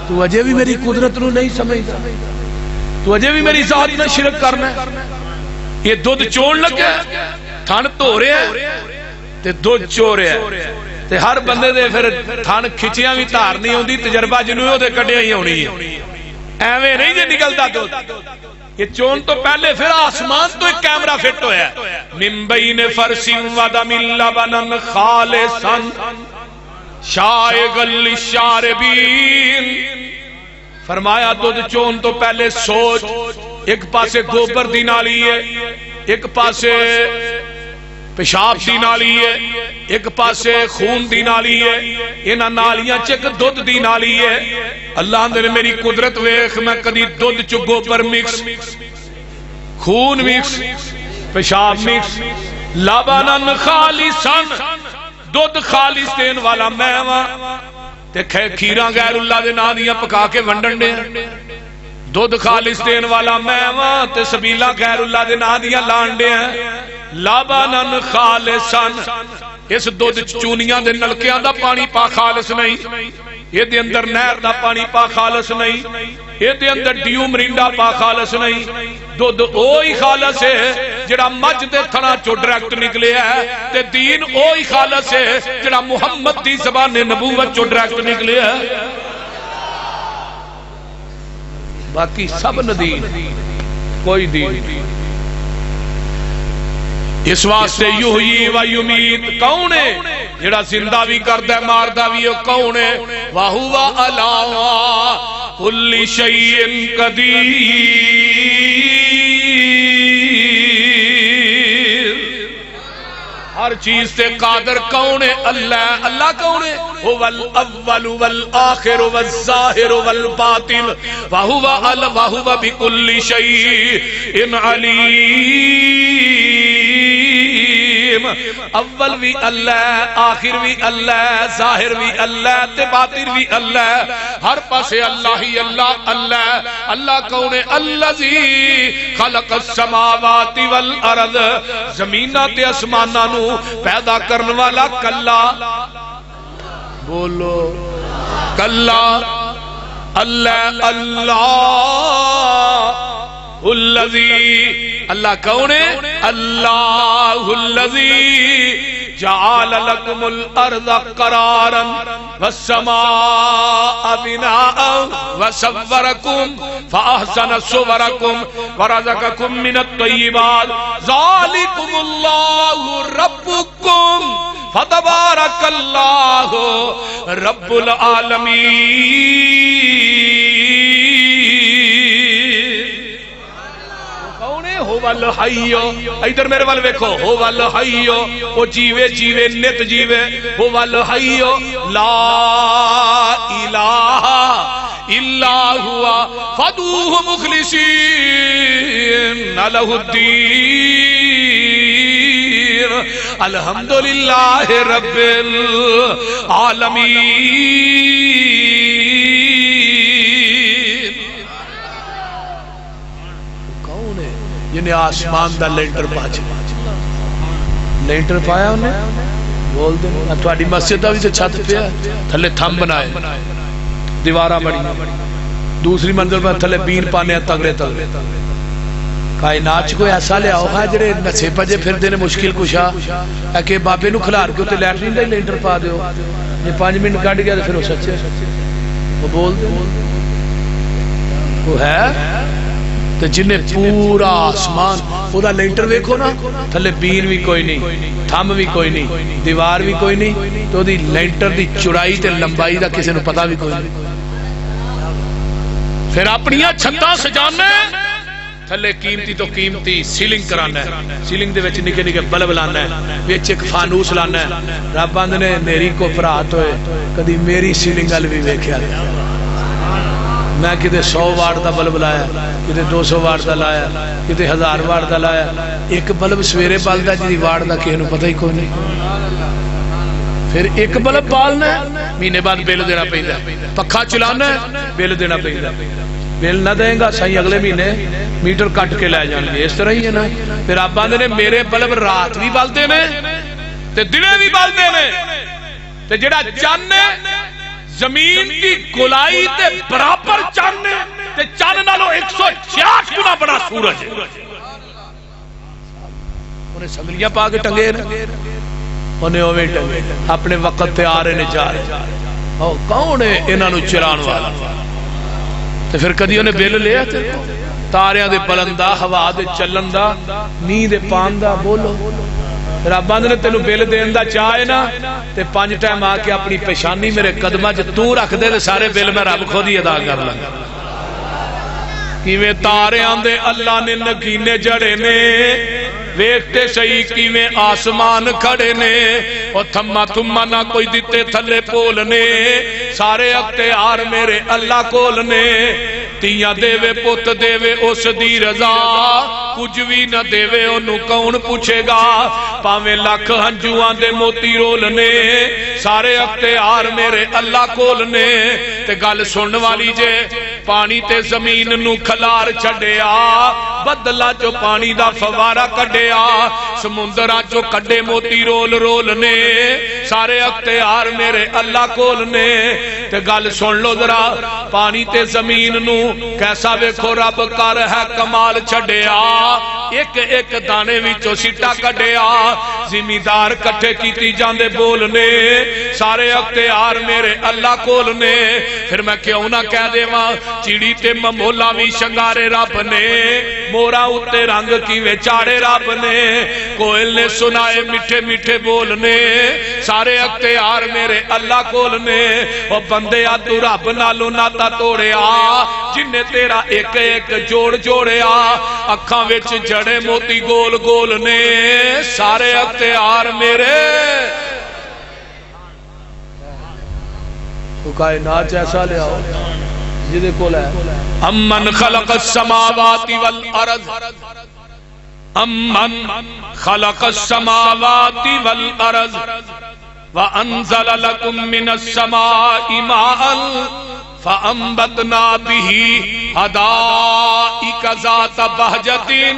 S3: تو اجے بھی میری قدرت نو نہیں سمجھتا, تو اجے بھی میری ذات میں شرک کرنا ہے. یہ دودھ چون لگا تھن دھو رہے ہیں تے دودھ چو رہے ہیں تے ہر بندے دے پھر تھن کھچیاں بھی دھار نہیں ہوندی, تجربہ جنوں او دے کڈیا ہی ہونی ہے. ایویں نہیں جے نکلدا دودھ. یہ چون تو پہلے پھر آسمان تو ایک کیمرہ فٹ ہویا ہے. من بین فرس و دم لبنا خالصا شائغا للشاربین. فرمایا دودھ چون تو پہلے سوچ, ایک پاسے گوبر دی نالی ہے, ایک پاسے پیشاب دی نالی ہے، ایک پاسے خون دی نالی ہے، انہاں نالیاں چک دودھ دی نالی ہے۔ اللہ نے میری قدرت ویکھ، میں کدی دودھ چ گوبر مکس، خون مکس، پیشاب مکس، لبنن خالصن، دودھ خالص دین والا میں واں تے کھیراں غیر اللہ دے نام دیاں پکا کے ونڈن دے، دودھ خالص دین والا میں واں تے سبیلاں غیر اللہ دے نام دیاں لان دے ہیں۔ لبنن خالصن، اس دودھ چونیاں دے نلکیاں دا پانی پا خالص نہیں، یہ دے اندر نہر دا پانی پا خالص نہیں، یہ دے اندر ڈیو مرینڈا پا خالص نہیں، دودھ اوہی خالص ہے جڑا مجھ دے تھنا چو ڈائریکٹ نکلے ہے، تے دین اوہی خالص ہے جڑا محمد دی زبان نبوت چو ڈائریکٹ نکلے ہے۔ باقی سب ندین، کوئی دین۔ اس واسطے یحیی و یمیت کون ہے؟ جڑا زندہ بھی کردا ہے ماردا بھی ہے کون ہے؟ وَهُوَ عَلَىٰ كُلِّ شَيْءٍ قَدِيرٌ۔ ہر چیز سے قادر کون ہے؟ اللہ۔ اللہ کون ہے؟ هُوَ الْأَوَّلُ وَالْآخِرُ وَالظَّاهِرُ وَالْبَاطِنُ وَهُوَ بِكُلِّ شَيْءٍ عَلِيمٌ۔ اول بھی اللہ، آخر بھی اللہ، ظاہر بھی اللہ، تے باطن بھی اللہ، ہر پاسے اللہ ہی اللہ۔ اللہ اللہ کون ہے؟ الذی خلق السماوات والارض، زمیناں تے اسماناں نو پیدا کرن والا کلا، بولو کلا، اللہ اللہ الذی، اللہ کون ہے؟ اللہ الذی جعل لکم الارض قرارا والسماء بناء وصورکم فاحسن صورکم ورزقکم من الطیبات ذالکم اللہ ربکم فتبارک اللہ رب العالمین۔ هو الحی، ادھر میرے وال ویکھو، هو الحی، وہ جیوے جیوے نت جیوے، هو الحی لا الہ الا ہوا فدوہ مخلصین لہ الدین الحمدللہ رب العالمین۔ جنہیں آسمان دا لینٹر لینٹر پایا انہیں بول دیں تھوڑی مسجد دا بھی سے چھت پیا تھلے تھم بنائے دیوارہ بڑی دوسری منزل پر تھلے بین پانے تگڑے تگڑے کائنات کوئی ایسا لے آؤ ہے جڑے نسے پجے پھر دینے مشکل کشا ہے کہ بابے نو کھلار کے ہوتے لیٹرین دا لینٹر پا دیو یہ 5 منٹ کٹ گیا تو پھر وہ سچے وہ بول دیں وہ ہے تو جنہیں پورا آسمان پورا لینٹر ویکھو نا تھلے بین بھی کوئی نہیں تھم بھی کوئی نہیں دیوار بھی کوئی نہیں تو دی لینٹر دی چڑائی تے لمبائی دا کسی نے پتا بھی کوئی نہیں پھر اپنیاں چھتاں سجانا ہے تھلے قیمتی تو قیمتی سیلنگ کرانا ہے سیلنگ دے وچ نکے نکے بلب لانا ہے وچ ایک فانوس لانا ہے رب بند نے میری کو پرات ہوئے کدی میری سیلنگ ال بھی ویکھیا میں کتے 100 واٹ دا بلب لایا کتے 200 واٹ دا لایا کتے 1000 واٹ دا لایا ایک بلب سویرے بالدا جی واٹ دا کہنو پتہ ہی کوئی نہیں پھر ایک بلب بالنا ہے مہینے بعد بل دینا پہندا پکھا چلانا ہے بل دینا پہندا بل نہ دیں گا صحیح اگلے مہینے میٹر کٹ کے لے جانے اس طرح ہی ہے نا پھر آپ باندھے نے میرے بلب رات بھی بالتے نے تے دنے بھی بالتے نے تے جڑا چانے زمین کی گلائی تے برابر چانے تے چانے نالو 166 گنا بڑا سورج ہے انہیں سنگلیاں پا کے ٹنگے انہیں اوے ٹنگے اپنے وقت تے آ رہے نے جا رہے کون ہے انہاں نو چران والا تے پھر کدی انہیں بل لیا تاریاں دے بلندہ ہوا دے چلندہ نیند پاندہ بولو رب بند نے تینو بل دین دا چاہے نا تے 5 ٹائم آ کے اپنی پیشانی میرے قدمہ جو تو رکھ دے سارے بل میں رب خود ہی ادا کر لگا کیویں تارے آندے اللہ نے نگینے جڑے نے ویکھتے صحیح کیویں آسمان کھڑے نے او تھما تھما نہ کوئی دتے تھلے پول نے سارے اختیار میرے اللہ کول نے تیاں دیوے پت دیوے اس دی رضا کچھ بھی نہ دیوے انہوں کون پوچھے گا پاویں لکھ ہنجوان دے موتی رول نے سارے اختیار میرے اللہ کول نے تے گل سن والی جے پانی تے زمین نو کھلار چھڑیا بدلا چو پانی دا فوارا کڈیا سمندرہ چو کڈے موتی رول رول نے سارے اختیار میرے اللہ کول نے تے گل سن لو ذرا پانی تے زمین نو کیسا ویکھو رب کر ہے کمال چھڑیا ایک ایک دانے وچوں سٹا کڈیا زمیندار کٹھے کیتی جاندے بولنے سارے اختیار میرے اللہ کول نے پھر میں کیوں نہ کہہ دیواں چیڑی تے ممولا بھی شنگارے رب نے مورا اتے رنگ کیویں چاڑے رب نے کوئل نے سنائے میٹھے میٹھے بولنے سارے اختیار میرے اللہ کول نے او بندیا تو رب نالو ناتا توڑیا جن نے تیرا ایک ایک جوڑ جوڑیا اکھاں وچ جڑے موتی گول گول نے سارے اختیار میرے تو کائنات ایسا لے آؤ جدے کول ہے امن خلق السماوات والارض امن خلق السماوات والارض وانزل لكم من السماء ماء فانبتنا به حدائق ذات بهجة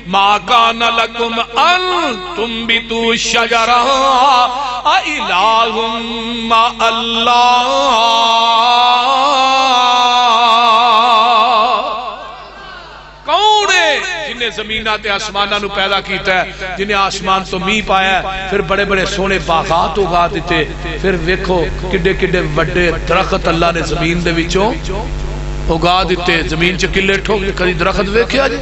S3: ما كان لكم ان تنبتوا الشجرة أإله مع الله جنہیں زمینات آسمانہ نو پیدا کیتا ہے جنہیں آسمان تو می پایا ہے پھر بڑے بڑے سونے باغات اگا دیتے پھر ویکھو کڈے کڈے وڈے درخت اللہ نے زمین دے وچوں اگا دیتے زمین چ کلے ٹھوک کدی درخت ویکھیا جی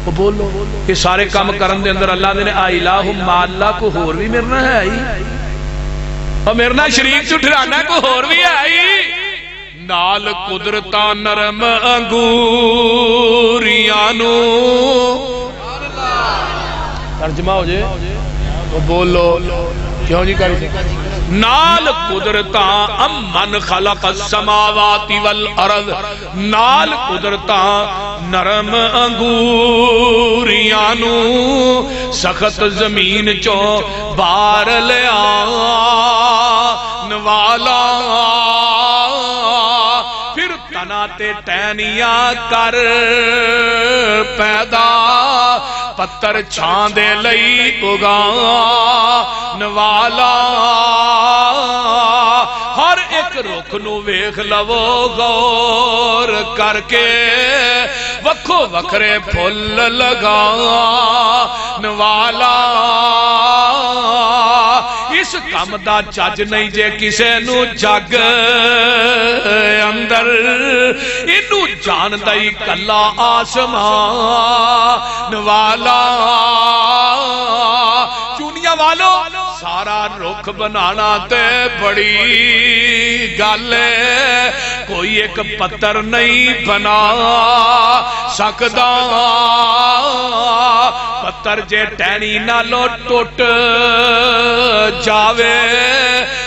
S3: وہ بولو یہ سارے کام کرن دے اندر اللہ نے الہ مع اللہ کو ہور بھی مرنا ہے آئی اور مرنا شریک چ ٹھرانا کو ہور بھی آئی نال قدرتا نرم انگوریانو ترجمہ ہو جائے وہ بولو کیوں جی کری نال قدرتا امن خلق السماوات والارض نال قدرتا نرم انگوریانو سخت زمین چو بار لیا نوالا تے ٹینیاں کر پیدا پتر چھان دے لئی اگا نوالا ہر ایک رخ نو ویکھ لو غور کر کے وکھو وکھرے پھل لگا نوالا اس کام دا چج نہیں جے کسے نو جگ اندر انو جان دائی کلا آسمان والا چونیاں والو سارا رخ بنانا تے بڑی گالے کوئی ایک پتر نہیں بنا سکدا پتر جے ٹینی نالو ٹوٹ جاوے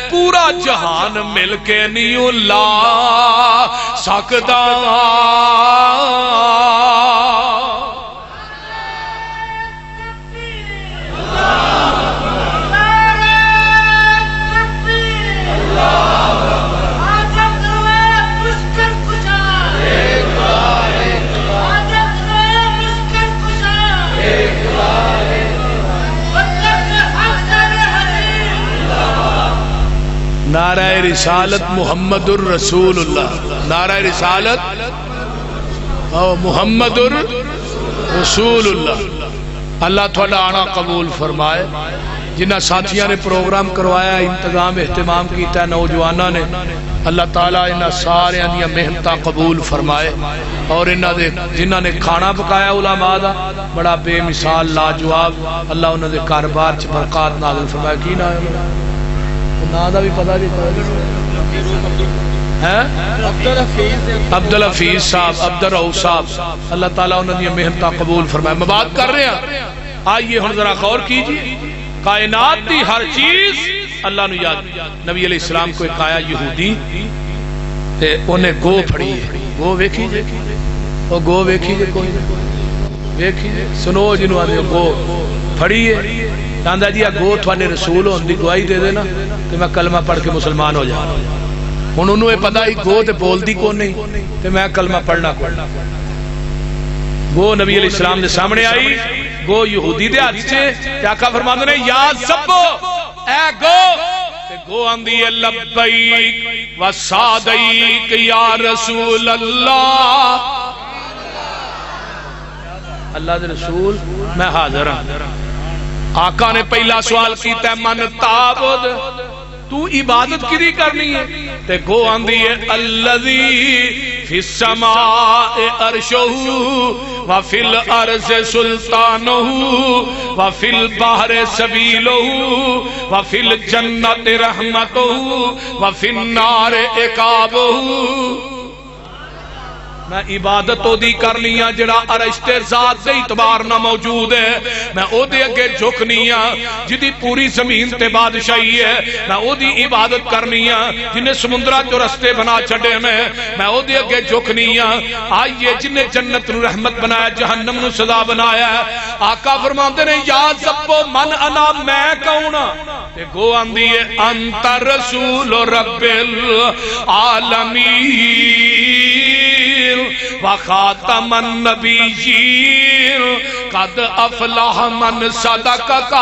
S3: پورا جہان مل کے نہیں لا سکدا نعرہ رسالت محمد الرسول اللہ نعرہ رسالت محمد الرسول اللہ اللہ تھوڑا آنا قبول فرمائے جنہ ساتھیاں نے پروگرام کروایا انتظام اہتمام کیتا ہے نوجوانہ نے اللہ تعالیٰ انہ سارے اندیاں محنتہ قبول فرمائے اور انہ دے جنہ نے کھانا پکایا علماء دا بڑا بے مثال لاجواب اللہ انہ دے کاربار چھ برکات نازل فرمائے کی نہ ہے نادہ بھی پتا عبدالحفیظ صاحب عبدالرؤوف صاحب اللہ تعالیٰ انہوں نے محنتہ قبول فرمائے میں بات کر رہے ہیں آئیے ہن ذرا غور کیجئے، کائنات دی ہر چیز اللہ نو یاد. نبی علیہ السلام کو ایک آیا یہودی تے انہیں گو پھڑی ہے، گو ویکھی جے، وہ گو ویکھی جے، کوئی ویکھی جے، سنو جنہوں آدھے گو پھڑی ہے، چاندہ جی گو تھوانے رسول ہوں دی گواہی دے دینا تے میں کلمہ پڑھ کے مسلمان ہو جا. ہن انہوں نے پتہ ہی گو تے بول دی کون نہیں تے میں کلمہ پڑھنا کون. گو نبی علیہ السلام دے سامنے آئی، گو یہودی دے ہاتھ سے، تے آقا فرماندے نے یا زبو اے گو، تے گو آندی ہے لبیک و سعدیک یا رسول اللہ. اللہ دے رسول میں حاضر ہوں. آقا نے پہلا سوال کیتا ہے من تعبد، تو عبادت کدی کرنی ہے؟ تے گو آندی ہے الذی فی السماء عرشہ وفی الارض سلطانہ وفی البحر سبیلہ وفی الجنت رحمتہ وفی النار عقابہ. میں عبادت او دی کرنیاں جڑا عرش تے ذات دے اعتبار نہ موجود ہے، میں او دے اگے جھکنیاں جدی پوری زمین تے بادشاہی ہے، میں او دی عبادت کرنیاں جنہیں سمندرہ جو رستے بنا چھڑے میں او دے اگے جھکنیاں. آئیے جنہیں جنت نو رحمت بنایا، جہنم نو سزا بنایا. آقا فرماتے نے یا زبو من انا، میں کون؟ تے گو آندی ہے انت رسول رب العالمین وخاتم النبیین قد افلح من صدقک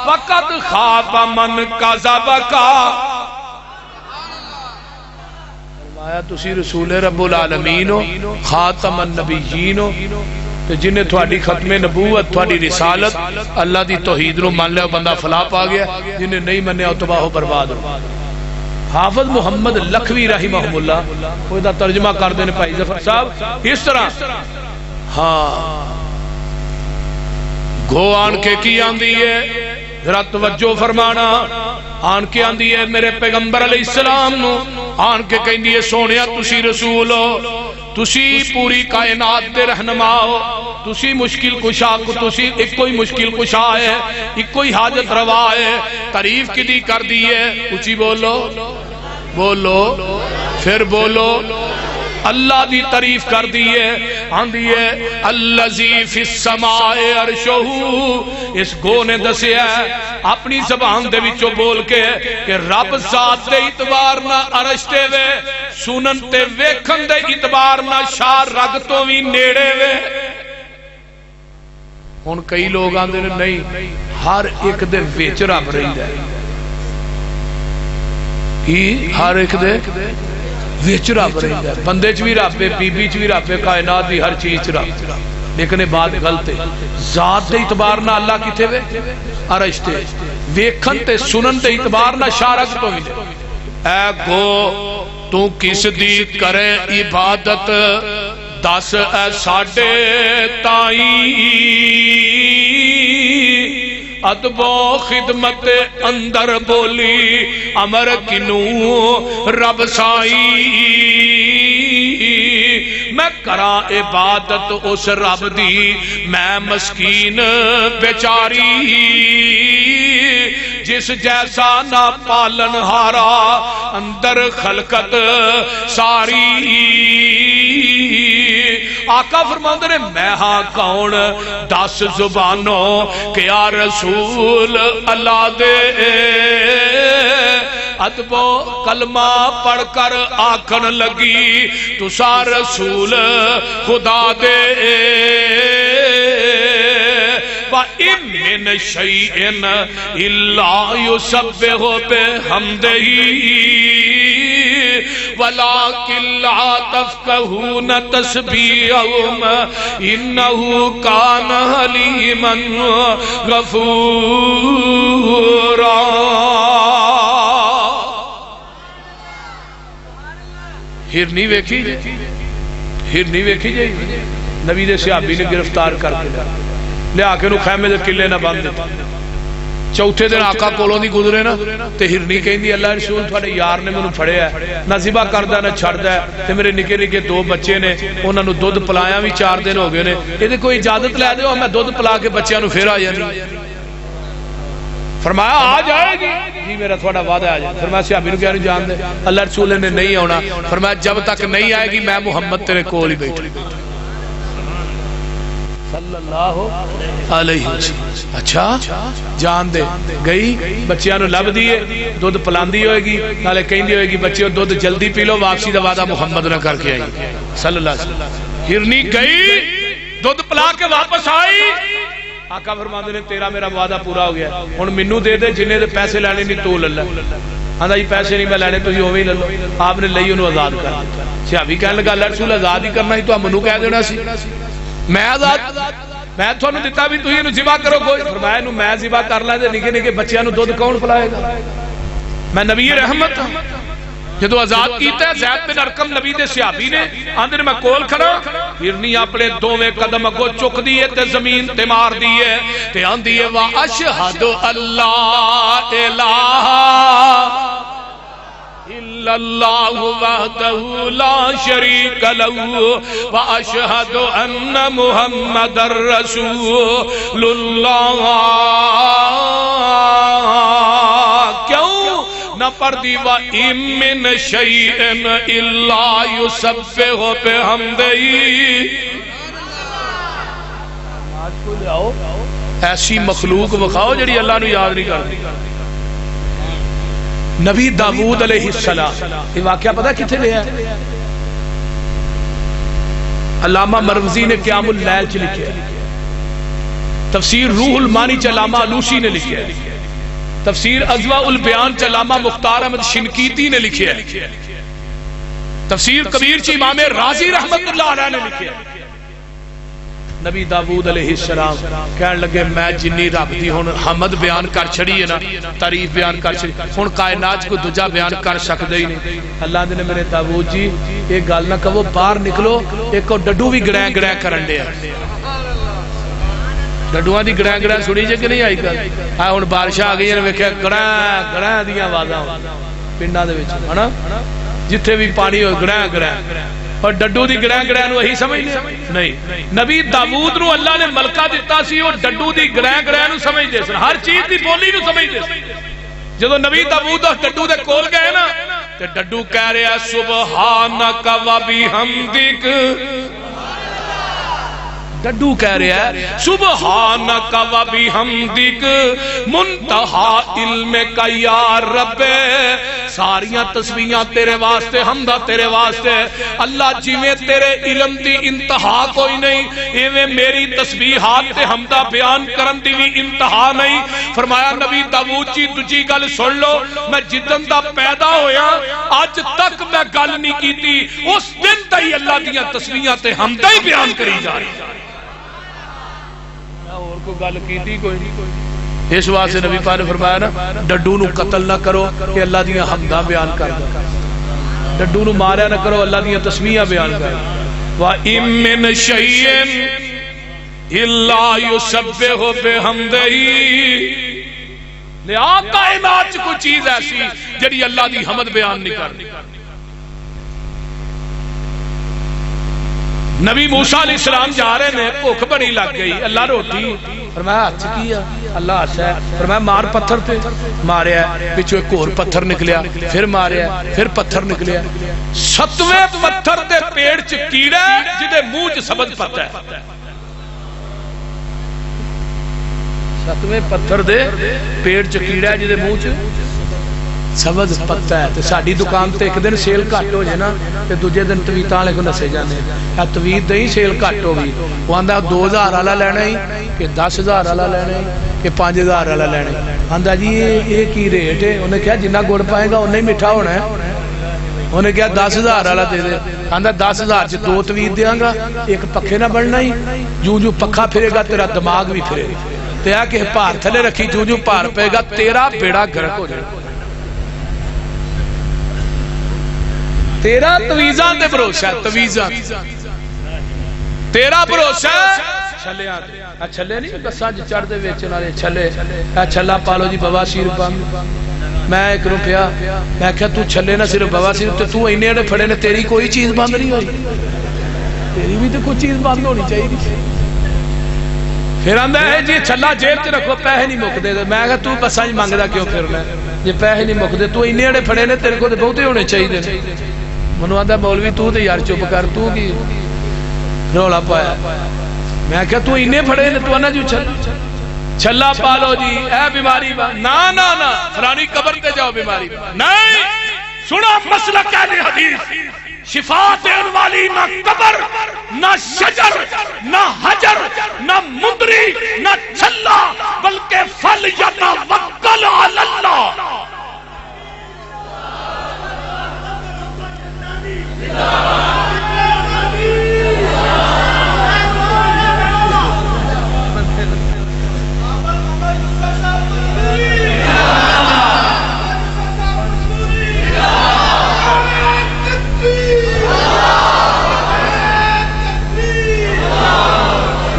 S3: وقد خاب من کذبک. فرمایا تسی رسول رب العالمین ہو، خاتم النبیین ہو، کہ جنہیں تھوڑی ختم نبوت، تھوڑی رسالت، اللہ دی توحید نو مان لیا بندہ فلاح پا گیا، جنہیں نہیں منیا او تباہ و برباد ہو. حافظ محمد لکھوی رحمہ اللہ وہ دا ترجمہ کر دینے پائی ظفر صاحب اس طرح. ہاں گو آن کے کی آندی ہے، ذرا توجہ فرمانا، آن کے آندی ہے میرے پیغمبر علیہ السلام نو، آن کے کہندی ہے سونیا تسی رسول ہو، تسی پوری کائنات دے رہنما ہو، تسی مشکل کشا کو، تسی ایک کوئی مشکل کشا ہے، ایک کوئی حاجت روا ہے. تعریف کدی کر دی ہے، اچھی بولو بولو پھر بولو. اللہ دی تعریف کر دیئے، آندھی ہے اللذی فی السماء عرشہ. اس گو نے دسیا ہے اپنی زبان دے وچوں بول کے کہ رب ذات دے اعتبار نہ عرش تے وے، سنن تے ویکھن دے اعتبار نہ شاہ رگ تو بھی نیڑے وے. ہن کئی لوگ آندے نے نہیں ہر ایک دے وچ رب رہندا ہے. کی ہر ایک دے وچ رب رہندا ہے، بندے چ بھی رب ہے، بی بی چ بھی رب ہے، کائنات دی ہر چیز چ رب. لیکن یہ بات غلط ہے. ذات دے اعتبار نہ اللہ کتے وے؟ عرش تے. ویکھن تے سنن تے اعتبار نہ شارک تو بھی. اے گو تو کس دی کرے عبادت، دس اے ساڈے تائیں ادب و خدمت اندر بولی امر کنوں رب سائی. میں کرا عبادت اس رب دی، میں مسکین بیچاری جس جیسا نہ پالن ہارا اندر خلقت ساری. آقا فرماندے نے میں ہاں کون، 10 زبانوں کہ یا رسول اللہ دے ادب و کلمہ پڑھ کر آکھن لگی تسا رسول خدا دے. وَإِن مِّن شَيْءٍ إِلَّا يُسَبِّحُ بِحَمْدِهِ وَلَكِن لَّا تَفْقَهُونَ تَسْبِيحَهُمْ إِنَّهُ كَانَ حَلِيمًا غَفُورًا. ہرنی ویکھی جائے نبی دے صحابی نے گرفتار کر کے لیا کے نو خیمے دے قلعے نہ بند دیتا. چوتھے دن آقا کولوں دی گزرے نا تے ہرنی کہندی اللہ رسول تھوڑے یار نے مینوں پھڑیا ہے نہ ذبح کردا نہ چھڑدا ہے تے میرے نکے نکے 2 بچے نے انہاں نوں دودھ پلایا بھی 4 دن ہو گئے نے ایدے کوئی اجازت لے دیو میں دودھ پلا کے بچیاں نوں پھر آ جانی فرمایا آ جائے گی جی میرا تھوڑا وعدہ آ جائے فرمایا صحابی نوں کہہ جان دے اللہ رسول نے نہیں آنا فرمایا جب تک نہیں آئے گی میں محمد تیرے کول ہی بیٹھا صلی اللہ علیہ وسلم اچھا جان دے گئی بچیاں نو لب دیے دودھ پلاندی ہوئے گی نالے کہندی ہوئے گی بچیوں دودھ جلدی پی لو واپسی دا وعدہ محمد نہ کر کے آئی صلی اللہ علیہ وسلم ہرنی گئی دودھ پلا کے واپس آئی آقا فرماندے نے تیرا میرا وعدہ پورا ہو گیا ہن مینوں دے دے جننے دے پیسے لینے نہیں تو لے لے آندا جی پیسے نہیں میں لینے تسی اوویں ہی لے لو آپ نے لئی انہوں آزاد کر دتا صحابی کہنے لگا اللہ رسول آزاد ہی کرنا ہی تو مینوں کہہ دینا سی میں آزاد میں تھانوں دتا بھی تسی اینوں ذبح کرو کوئی فرمایا اینوں میں ذبح کر لاں تے نکے نکے بچیاں نوں دودھ کون پلائے گا میں نبی رحمت ہوں جدو آزاد کیتا ہے زید بن ارقم نبی دے صحابی نے آندے میں کول کھڑا ہرنی اپنے 2 قدم اگوں چک دیے تے زمین تے مار دیے تے آندی ہے وا اشہد اللہ الہ الا اللہ وحدہ لا شریک لہ واشہد ان محمد رسول اللہ کیوں نہ پردی وَإِن مِّن شَيْءٍ إِلَّا يُسَبِّحُ بِحَمْدِهِ ایسی مخلوق بخاؤ جڑی اللہ نو یاد نہیں کرتی نبی داؤد علیہ السلام یہ واقعہ پتہ کتنے لیا ہے علامہ مروزی نے قیام اللیل چ لکھا ہے تفسیر روح المانی چ علامہ علوسی نے لکھا ہے تفسیر اضواء البیان چ علامہ مختار احمد شنقیطی نے لکھا ہے تفسیر کبیر چ امام رازی رحمت اللہ علیہ نے لکھا ہے نبی داؤد علیہ السلام کہنے لگے میں جنی رب دی ہن حمد بیان کر چھڑی ہے نا تعریف بیان کر چھڑی ہن کائنات کو دوجا بیان کر سکدے ہی نہیں اللہ نے میرے داؤد جی یہ گل نہ کہو باہر نکلو ایک ڈڈو بھی گڑیں گڑیں کرن دے ڈڈواں دی گڑیں گڑیں سنی جے کہ نہیں آئی گل ہن بارش آ گئی نے ویکھیا گڑیں گڑیں دیاں آوازاں پنڈاں دے وچ ہنا جتھے بھی پانی ہوئے گڑیں گڑیں اور ڈڈو دی گڑیں گڑیں نو یہی سمجھ لیا نہیں نبی داؤد نو اللہ نے ملکہ دیتا سی اور ڈڈو دی گڑیں گڑیں نو سمجھ دے سن ہر چیز دی بولی نو سمجھ دے سن جدو نبی داؤد ڈڈو دے کول گئے نا تے ڈڈو کہہ رہا سبحانک و بحمدک ڈڈو کہہ رہا ہے سبحانک و بحمدک منتہا علم کا یا رب ساریاں تسبیحاں تیرے واسطے حمدہ تیرے واسطے اللہ جی میں تیرے علم دی انتہا کوئی نہیں ایویں میری تسبیحات تے حمدہ بیان کرن دی بھی انتہا نہیں فرمایا نبی داؤد جی تجھی گل سن لو میں جدن دا پیدا ہویا آج تک میں گل نہیں کیتی اس دن تھی اللہ دیاں تسبیحاں تے حمدہ ہی بیان کری جا رہی اور کو گل کیتی کوئی نہیں اس واسطے نبی پاک نے فرمایا نا ڈڈو نو قتل نہ کرو کہ اللہ دیاں حمداں بیان کر دو ڈڈو نو ماریا نہ کرو اللہ دیاں تسبیحاں بیان کر وَإِن مِّن شَيْءٍ إِلَّا يُسَبِّحُ بِحَمْدِهِ لہٰ کائنات کوئی چیز ایسی جڑی اللہ دی حمد بیان نہیں کرتی نبی موسیٰ علیہ السلام جا رہے ہیں بھوک بڑی لگ گئی اللہ روٹی فرمایا ہاتھ کیا اللہ ہاتھ ہے فرمایا مار پتھر پہ ماریا پچھو ایک اور پتھر نکلیا پھر ماریا پھر پتھر نکلیا 7ویں پتھر دے پیڑ چ کیڑا جدے منہ چ سبز پتہ ہے 7ویں پتھر دے پیڑ چ کیڑا جدے منہ چ سبز پتہ ہے تے ساڈی دکان تے ایک دن سیل گھٹ ہو جائے نا تے دوجے دن تویتاں والے کو نسے جاندے اے تویت دی سیل گھٹ ہو گئی وہ آندا 2000 والا لینا ہی کہ 10000 والا لینا ہی کہ 5000 والا لینا ہی آندا جی یہ کی ریٹ ہے انہیں کہا جنہ گڑ پائے گا انہیں میٹھا ہونا ہے انہیں کہا 10000 والا دے دے آندا 10000 چ 2 تویت دیاں گا ایک پکھے نہ بڑھنا ہی جو جو پکھا پھرے گا تیرا دماغ بھی پھرے گا تے آ کہ پار تھلے رکھی جو جو پار پے گا تیرا بیڑا گرک ہو جائے تیرا تویزان دے بھروسہ ہے تویزان تیرا بھروسہ ہے چھلے آتے چھلے نہیں بساں چڑھ دے ویچن والے چھلے چھلا پالو جی بواسیر بند میں 1 روپیہ میں کہا تو چھلے نہ صرف بواسیر تو اینے اڑے پھڑے نے تیری کوئی چیز بند نہیں ہوئی تیری بھی تو کوئی چیز بند ہونی چاہیے پھر آندا ہے جی چھلا جیب چ رکھو پیسے نہیں مکدے میں کہا تو بساں منگدا کیوں پھرنا جی پیسے نہیں مکدے تو اینے اڑے پھڑے نے تیرے کو تے بہتے ہونے چاہیے منو آندا مولوی تو تے یار چپ کر تو کی رولا پایا میں کہا تو اینے پھڑے نے تو نہ جو چھلا پالو جی اے بیماری نا نا نا فلانی قبر تے جاؤ بیماری نہیں سنا مسلک اہل حدیث شفا دین والی نہ قبر نہ شجر نہ حجر نہ مدری نہ چھلا بلکہ فل یتوکل علی اللہ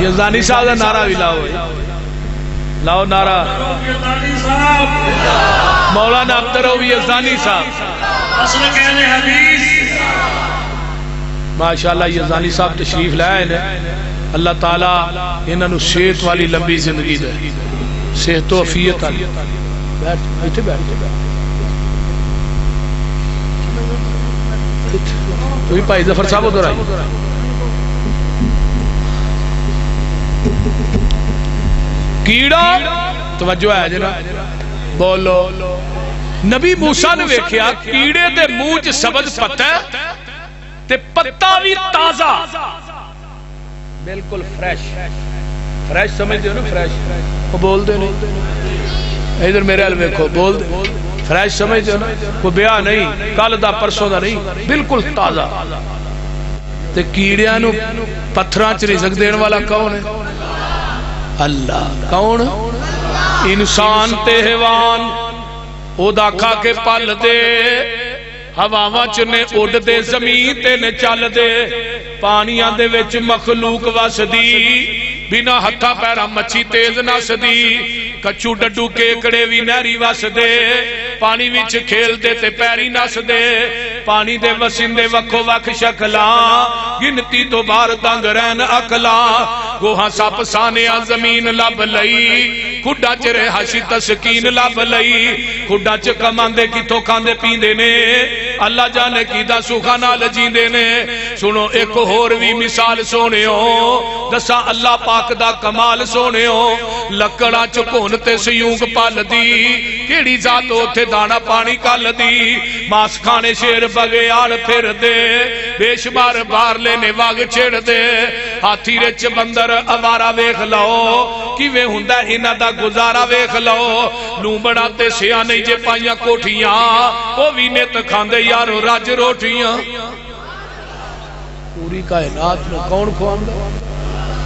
S3: یزدانی صاحب کا نعرہ بھی لاؤ لاؤ نعرہ مولانا عبدالرؤف یزدانی صاحب
S2: اصل کہنے حدیث
S3: ماشاءاللہ یزدانی صاحب تشریف لائے ہیں اللہ تعالیٰ انہوں نے صحت والی لمبی زندگی دے صحت و عافیت والی بیٹھے بیٹھے تو بھی بھائی ظفر صاحب ادھر آئی کیڑا توجہ ہے جنا بولو نبی موسیٰ نے ویکھیا کیڑے دے منہ چ سبز پتہ تے پتہ بھی تازہ بالکل فریش فریش سمجھتے ہو نا فریش وہ بول دے نہیں ادھر میرے حال ویکھو بول دے فریش سمجھتے ہو نا وہ بیاہ نہیں کل دا پرسوں دا نہیں بالکل تازہ تے کیڑیاں نو پتھراں چ رزق دین والا کون ہے اللہ کون انسان تے حیوان او دا کھا کے پل دے ہواواں چ نے اڈ دے زمین تے نے چل دے پانیاں دے وچ مخلوق وسدی بنا ہتھا پیرا مچھی تیز نسدی کچھو ڈڈو کیکڑے وی نہری وسدے پانی وچ کھیل دے تے پیری نسدے پانی دے وسندے وکھو وکھ شکلاں گنتی تو بار دنگ رہن اکلاں گوہاں سپ سانیاں زمین لب لئی کھڈا چ رہائشی تسکین لب لئی کھڈا چ کماندے کتھوں کھاندے پیندے نے اللہ جانے کی دا سکھا نال جیندے نے سنو ایک ہور وی مثال سونےو دسا اللہ پاک دا کمال سونےو لکڑاں چ کون تے سیونگ پل دی کیڑی ذات اوتھے دانا پانی کل دی ماس کھانے شیر بغیار پھر دے بے شمار بار لینے واگ چھڑ دے ہاتھی رچ بندر اوارا ویکھ لو کیویں ہوندا انہاں دا گزارا ویکھ لو لومبڑا تے سیانے جے پائیاں کوٹھیاں او وی نت کھاندے یارو رج روٹیاں پوری کائنات میں کون کھواندا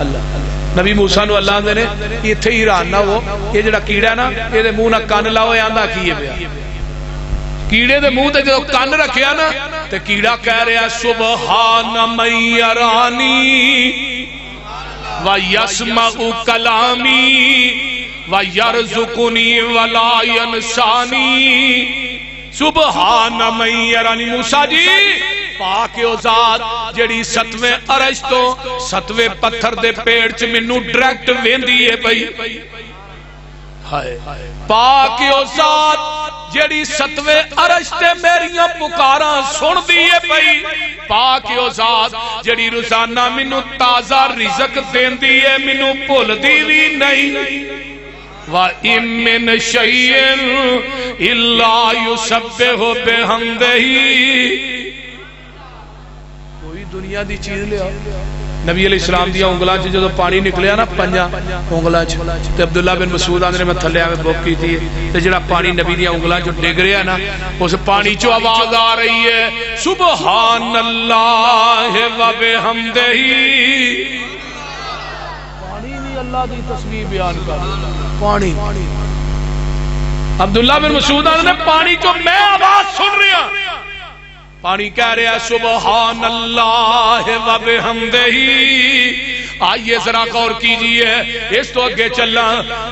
S3: اللہ نبی موسیٰ نو اللہ دے نے ایتھے ایران نہ ہو یہ جڑا کیڑا نا اے دے منہ نہ کان لاؤ آندا کیے پیا کیڑے دے منہ تے جو کان رکھیا نا تے کیڑا کہہ رہا سبحان من یرانی ویسمع کلامی ویرزقنی ولا ینسانی سبحان من یرانی موسیٰ جی پاک او ذات جڑی 7ویں عرش تو 7ویں پتھر دے پیڑ چ مینوں ڈائریکٹ ویندی ہے بھائی ہائے پاک او ذات جڑی 7ویں عرش تے میریاں پکاراں سندی ہے بھائی پاک او ذات جڑی روزانہ مینوں تازہ رزق دیندی ہے مینوں بھلدی وی نہیں وَإِن مِّن شَيْءٍ إِلَّا يُسَبِّحُ بِحَمْدِهِ کوئی دنیا دی چیز لے آؤ نبی علیہ السلام دیا انگلاں چ جدوں پانی نکلیا نا پنجاں انگلاں چ تے عبداللہ بن مسعود آندے نے میں تھلے آویں بوک کیتی تے جڑا پانی نبی دیا انگلاں چ ڈگ رہیا نا اس پانی چ آواز آ رہی ہے سبحان اللہ و بحمدہ پانی نہیں اللہ دی تسبیح بیان کر پانی عبداللہ بن مسعود آندے نے پانی چ میں آواز سن رہا پانی کہہ رہا ہے سبحان اللہ و بحمدہ آئیے ذرا غور کیجئے اس تو اگے چلنا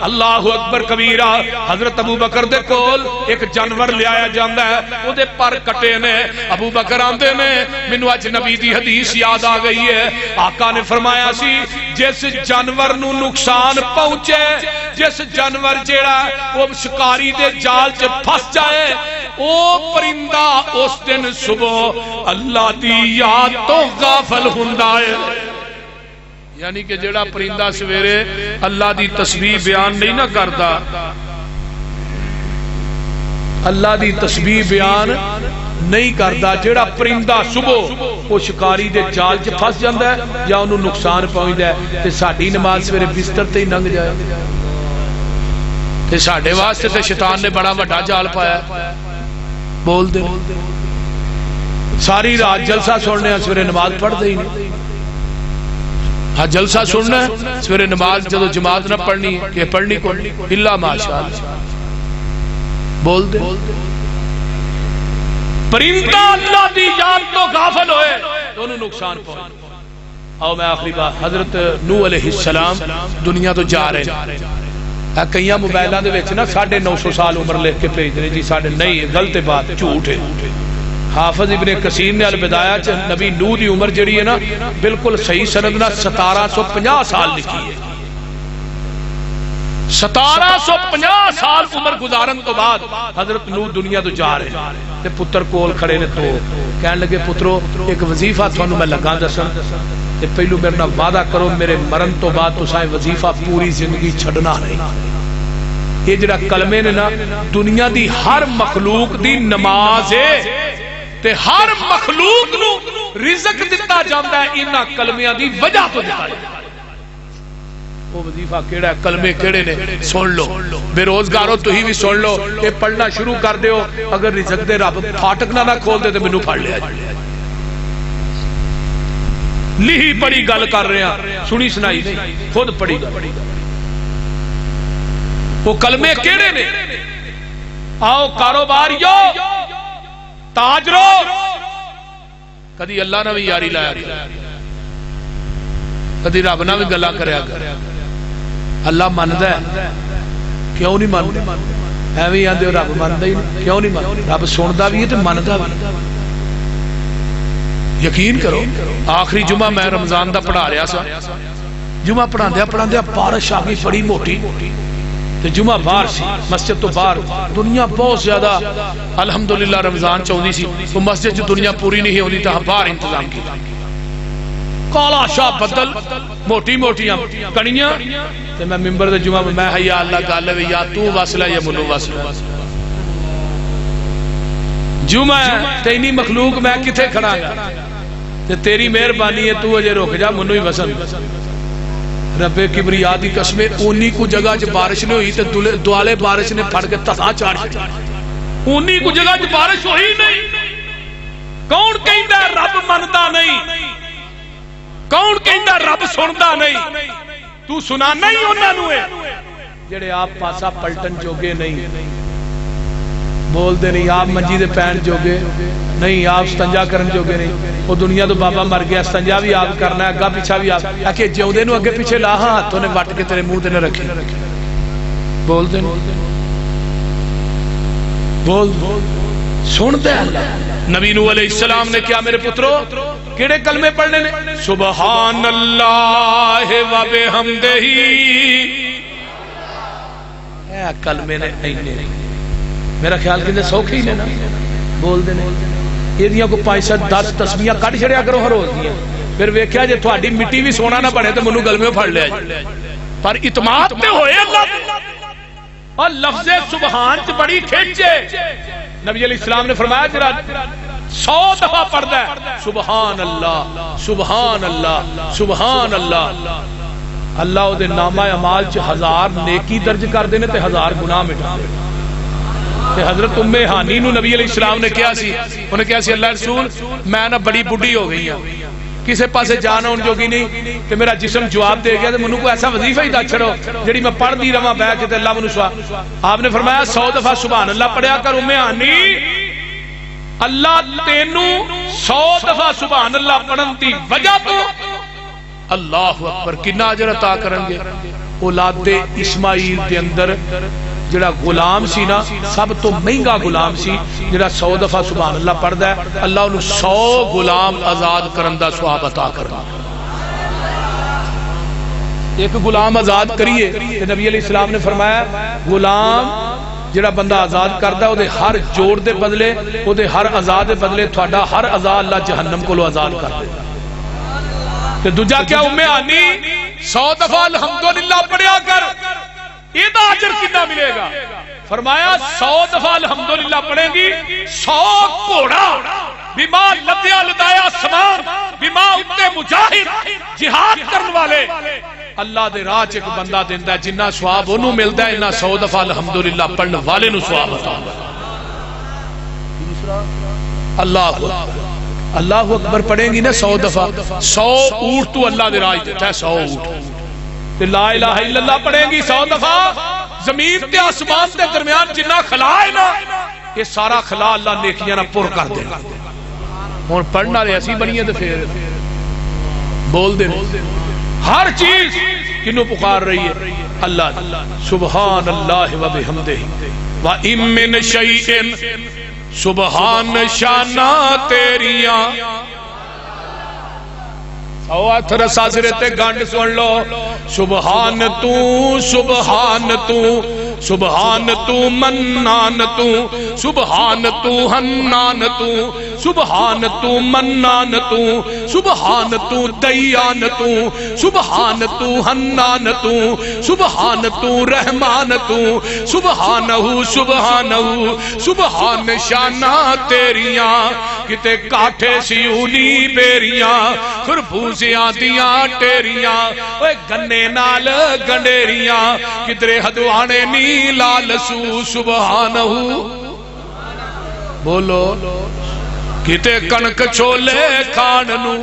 S3: اللہ اکبر کبیرہ حضرت ابو بکر دے کول ایک جانور لے آیا جاندا ہے او دے پر کٹے نے ابو بکر آندے نے مینوں اج نبی دی حدیث یاد آ گئی ہے آقا نے فرمایا سی جس جانور نو نقصان پہنچے جس جانور جیڑا وہ شکاری دے جال چ پھس جائے او پرندہ اس دن صبح اللہ دی یاد تو غافل ہوندا ہے یعنی کہ جیڑا پرندہ سویرے اللہ دی تسبیح بیان نہیں نہ کردا اللہ دی تسبیح بیان نہیں کردا جیڑا پرندہ صبح وہ شکاری دے جال چ پھس جاندا ہے یا انہوں نقصان پہنچدا ہے تے ساڈی نماز سویرے بستر تے ہی لنگ جائے تے ساڈے واسطے تے شیطان نے بڑا بڑا جال پایا بول دے ساری رات جلسہ سننے ہیں سویرے نماز پڑھ دے ہی نہیں ہاں جلسہ سننا ہے سویرے نماز جدو جماعت نہ پڑھنی کہ پڑھنی کو اللہ ماشاءاللہ بول دے پرندہ اللہ دی یاد تو غافل ہوئے دونوں نقصان پہنچ آؤ میں آخری بات حضرت نوح علیہ السلام دنیا تو جا رہے ہیں کئی موبائلوں دے وچ نا 950 سال عمر لکھ کے بھیج رہے جی ساڈے نہیں غلط بات جھوٹ ہے حافظ ابن کثیر نے البدایہ چ نبی نوح دی عمر جڑی ہے نا بالکل صحیح سند نہ 1750 سال لکھی ہے 1750 سال عمر گزارن تو بعد حضرت نوح دنیا تو جا رہے ہیں تے پتر کول کھڑے نے تو کہن لگے پترو ایک وظیفہ تھانوں میں لگا دسن تے پہلو میرے نال وعدہ کرو میرے مرن تو بعد تساں وظیفہ پوری زندگی چھڈنا نہیں یہ جڑا کلمے نے نا دنیا دی ہر مخلوق دی نماز ہے تے ہر مخلوق نو رزق دتا جاندا ہے انہاں کلمیاں دی وجہ تو دتا ہے وہ وظیفہ کیڑا ہے کلمے کیڑے نے سن لو بے روزگارو تو ہی بھی سن لو کہ پڑھنا شروع کر دیو اگر رزق دے رب پھاٹک نہ کھول دے تے مینوں پھڑ لیا لہی پڑی گل کر رہے ہیں سنی سنائی نہیں خود پڑی گل وہ کلمے کیڑے نے آؤ کاروباریو تاجرو کدی اللہ نہ بھی یاری لایا کدی رب نہ بھی گلا کریا اللہ ماندا ہے کیوں نہیں ماندا ایویں آندے رب ماندا ہی نہیں کیوں نہیں ماندا رب سندا بھی ہے تے ماندا بھی یقین کرو آخری جمعہ میں رمضان دا پڑھا رہا سا جمعہ پڑھاندیا بارش آ گئی بڑی موٹی تے جمعہ باہر سی مسجد تو باہر دنیا بہت زیادہ الحمدللہ رمضان چاہتی سی وہ مسجد جو دنیا پوری نہیں ہوتی تھا باہر انتظام کی کالا شاہ بدل موٹی موٹیاں کڑیاں تے میں ممبر دے جمعہ میں یا اللہ گل ہے یا تو وصلہ یا منو وصلہ جمعہ تینی مخلوق میں کتھے کھڑا گا تے تیری مہربانی ہے تو اجے رک جا منو ہی وسن رب کبریا دی قسم اونی کو جگہ چ بارش نہیں ہوئی تے دوالے بارش نے پھڑ کے تسا چاڑ چھڑا اونی کو جگہ چ بارش ہوئی نہیں کون کہندا رب مندا نہیں کون کہندا رب سندا نہیں تو سنانا ہی انہاں نوں ہے جڑے آپ پاسا پلٹن جوگے نہیں بول دے نہیں آپ منجی دے پین جوگے نہیں آپ ستنجا کرن جوگے نہیں وہ دنیا تو بابا مر گیا ستنجا بھی آپ کرنا ہے اگا پیچھا بھی آپ کہ جیودے نو اگے پیچھے لا ہاتھوں نے وٹ کے تیرے منہ تے نہ رکھے بول دے بول سن دے اللہ نبی نوح علیہ السلام نے کیا میرے پترو کیڑے کلمے پڑھنے نے سبحان اللہ و بحمدہ اے کلمے نے اینے میرا خیال کہ سوکھی نے نا بول دے یہ دیاں کو 5-10 تسبیحاں کٹ چھڑیا کرو ہر روز دیاں پھر ویکھیا جے تہاڈی مٹی بھی سونا نہ بنے تے منوں گلمے پھڑ لیا پر اعتماد تے ہوئے اللہ اور لفظ سبحان تے بڑی کھچے نبی علیہ السلام نے فرمایا جرا 100 دفعہ پڑھدا ہے سبحان اللہ سبحان اللہ سبحان اللہ اللہ دے نامہ اعمال چ 1000 نیکی درج کر دینے تے 1000 گناہ مٹا دے حضرت ام ہانی نو نبی علیہ السلام نے کیا سی انہیں کیا سی اللہ رسول میں نہ بڑی بڈھی ہو گئی ہوں کسے پاسے جانا ان جوگی نہیں کہ میرا جسم جواب دے گیا تو منو کو ایسا وظیفہ ہی دا چھڑو جڑی میں پڑھ دی رہا بیٹھ کے اللہ منو سوا آپ نے فرمایا 100 دفعہ سبحان اللہ پڑھیا کر ام ہانی اللہ تینو 100 دفعہ سبحان اللہ پڑھن دی وجہ تو اللہ اکبر کنا اجر عطا کریں گے. اولاد اسماعیل دے اندر جڑا غلام سی نا سب تو مہنگا غلام سی جڑا 100 دفعہ سبحان اللہ پڑھدا ہے اللہ انہوں 100 غلام آزاد کرن دا ثواب عطا کرنا. ایک غلام آزاد کریے کہ نبی علیہ السلام نے فرمایا غلام جڑا بندہ آزاد کردا او دے ہر جوڑ دے بدلے او دے ہر آزاد دے بدلے تہاڈا ہر آزاد اللہ جہنم کو آزاد کر دے. تے دوجا کیا ام ہانی 100 دفعہ الحمدللہ پڑھیا کر یہ اجر کتنا ملے گا؟ فرمایا 100 دفعہ الحمدللہ پڑھیں گی 100 گھوڑا بما لدیا لدایا سمان بما اتے مجاہد جہاد کرن والے اللہ دے راہ ایک بندہ دیندا ہے جنہ ثواب انہوں ملدا ہے انہاں 100 دفعہ الحمدللہ پڑھن والے نو ثواب عطا ہوتا. اللہ اکبر پڑھیں گی نا 100 دفعہ 100 اونٹ تو اللہ دے راہ دیتا ہے 100 اونٹ. لا الہ الا اللہ پڑھیں گی 100 دفعہ زمین تے آسمان تے درمیان جنہ خلا ہے نا یہ سارا خلا اللہ نیکیاں نہ پر کر دے گا. ہن پڑھنا رہے اسی بنیے تے پھر بول دے ہر چیز کنوں پکار رہی ہے اللہ. سبحان اللہ و بحمدہ و ان من شیء سبحان شانہ تیریاں او اتھر سازرے تے گانڈ سن لو. سبحان تو سبحان تو سبحان تو منان تو سبحان تو حنان تو سبحان تو منان تو سبحان تو دیان تو سبحان تو حنان تو سبحان تو رحمان تو سبحانہو سبحانہو سبحان شانہ تیریاں کتے کاٹھے سیونی بیریاں خربوزیاں دیاں ٹیریاں اوے گنے نال گنڈیریاں کدرے ہدوانے نی لال سو سبحانہو بولو کتے کنک چھولے کھاننو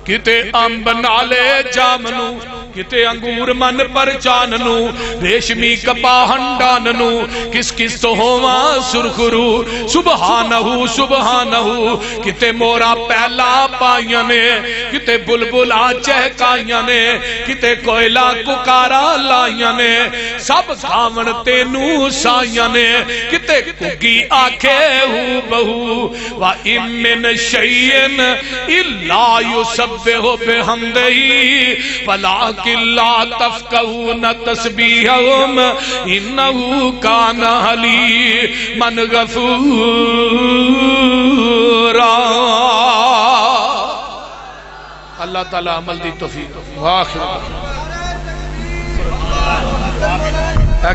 S3: کتے امب نالے جامنو کتے انگور من پر چاننو ریشمی کپا ہنڈاننو کس کس تو ہوا سرخرو سبحانہو سبحانہو کتے مورا پہلا پائیاں نے کتے بلبلا چہکائیاں نے کتے کوئلہ ککارا لائیاں نے سب گھاون تینو سائیاں نے کتے کگی آکھے ہو بہو وَإِن مِّن شَيْءٍ إِلَّا يُسَبِّحُ بِحَمْدِهِ وَلَٰكِنْ لا تفقهون تسبیحهم انه کان حلیما غفورا. اللہ تعالی عمل دی توفیق.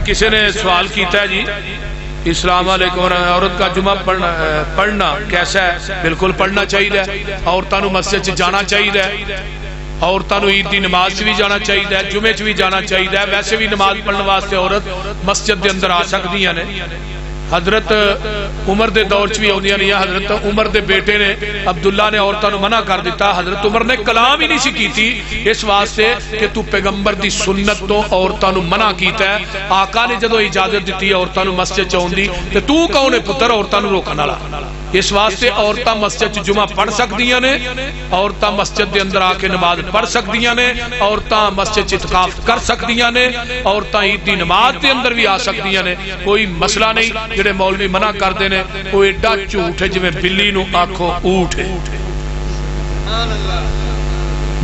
S3: کسی نے سوال کیتا ہے جی اسلام علیکم عورت کا جمعہ پڑھنا کیسا ہے؟ بالکل پڑھنا چاہیے. عورتوں کو مسجد سے جانا چاہیے. عورتوں عید دی نماز سے بھی جانا چاہیے. جمعے سے بھی جانا چاہیے. ویسے بھی نماز پڑھنے واسطے عورت مسجد دے اندر آ سکتی ہیں. حضرت عمر دے دور چ بھی آدیاں نہیں. حضرت عمر دے بیٹے نے عبداللہ نے عورتوں منع کر دیتا. حضرت عمر نے کلام ہی نہیں سی کیتی اس واسطے کہ تو پیغمبر دی سنت تو عورتوں منع کیتا ہے. آقا نے جدو اجازت دیتی ہے عورتوں مسجد چون دی تے تو کون ہے پتر عورتوں روکن والا؟ اس واسطے عورتاں مسجد جمعہ پڑھ سکدیاں نے. عورتاں مسجد دے اندر آ کے نماز پڑھ سکدیاں نے. عورتاں مسجد اعتکاف کر سکدیاں نے. عورتاں عید دی نماز دے اندر بھی آ سکدیاں نے. کوئی مسئلہ نہیں. جڑے مولوی منع کردے نے وہ ایڈا جھوٹ ہے جویں بلی نو آکھو اونٹ ہے.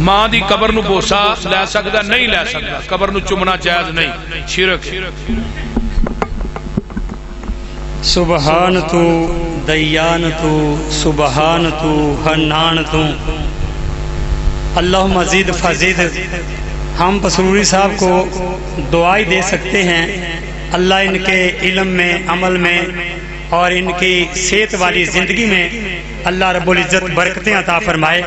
S3: ماں دی قبر نو بوسا لے سکدا نہیں لے سکدا. قبر نو چومنا جائز نہیں. شرک.
S2: سبحان تو دیان تو سبحان تو حنان تو. اللہ مزید فزید. ہم پسروری صاحب کو دعائی دے سکتے ہیں. اللہ ان کے علم میں عمل میں اور ان کی صحت والی زندگی میں اللہ رب العزت برکتیں عطا فرمائے.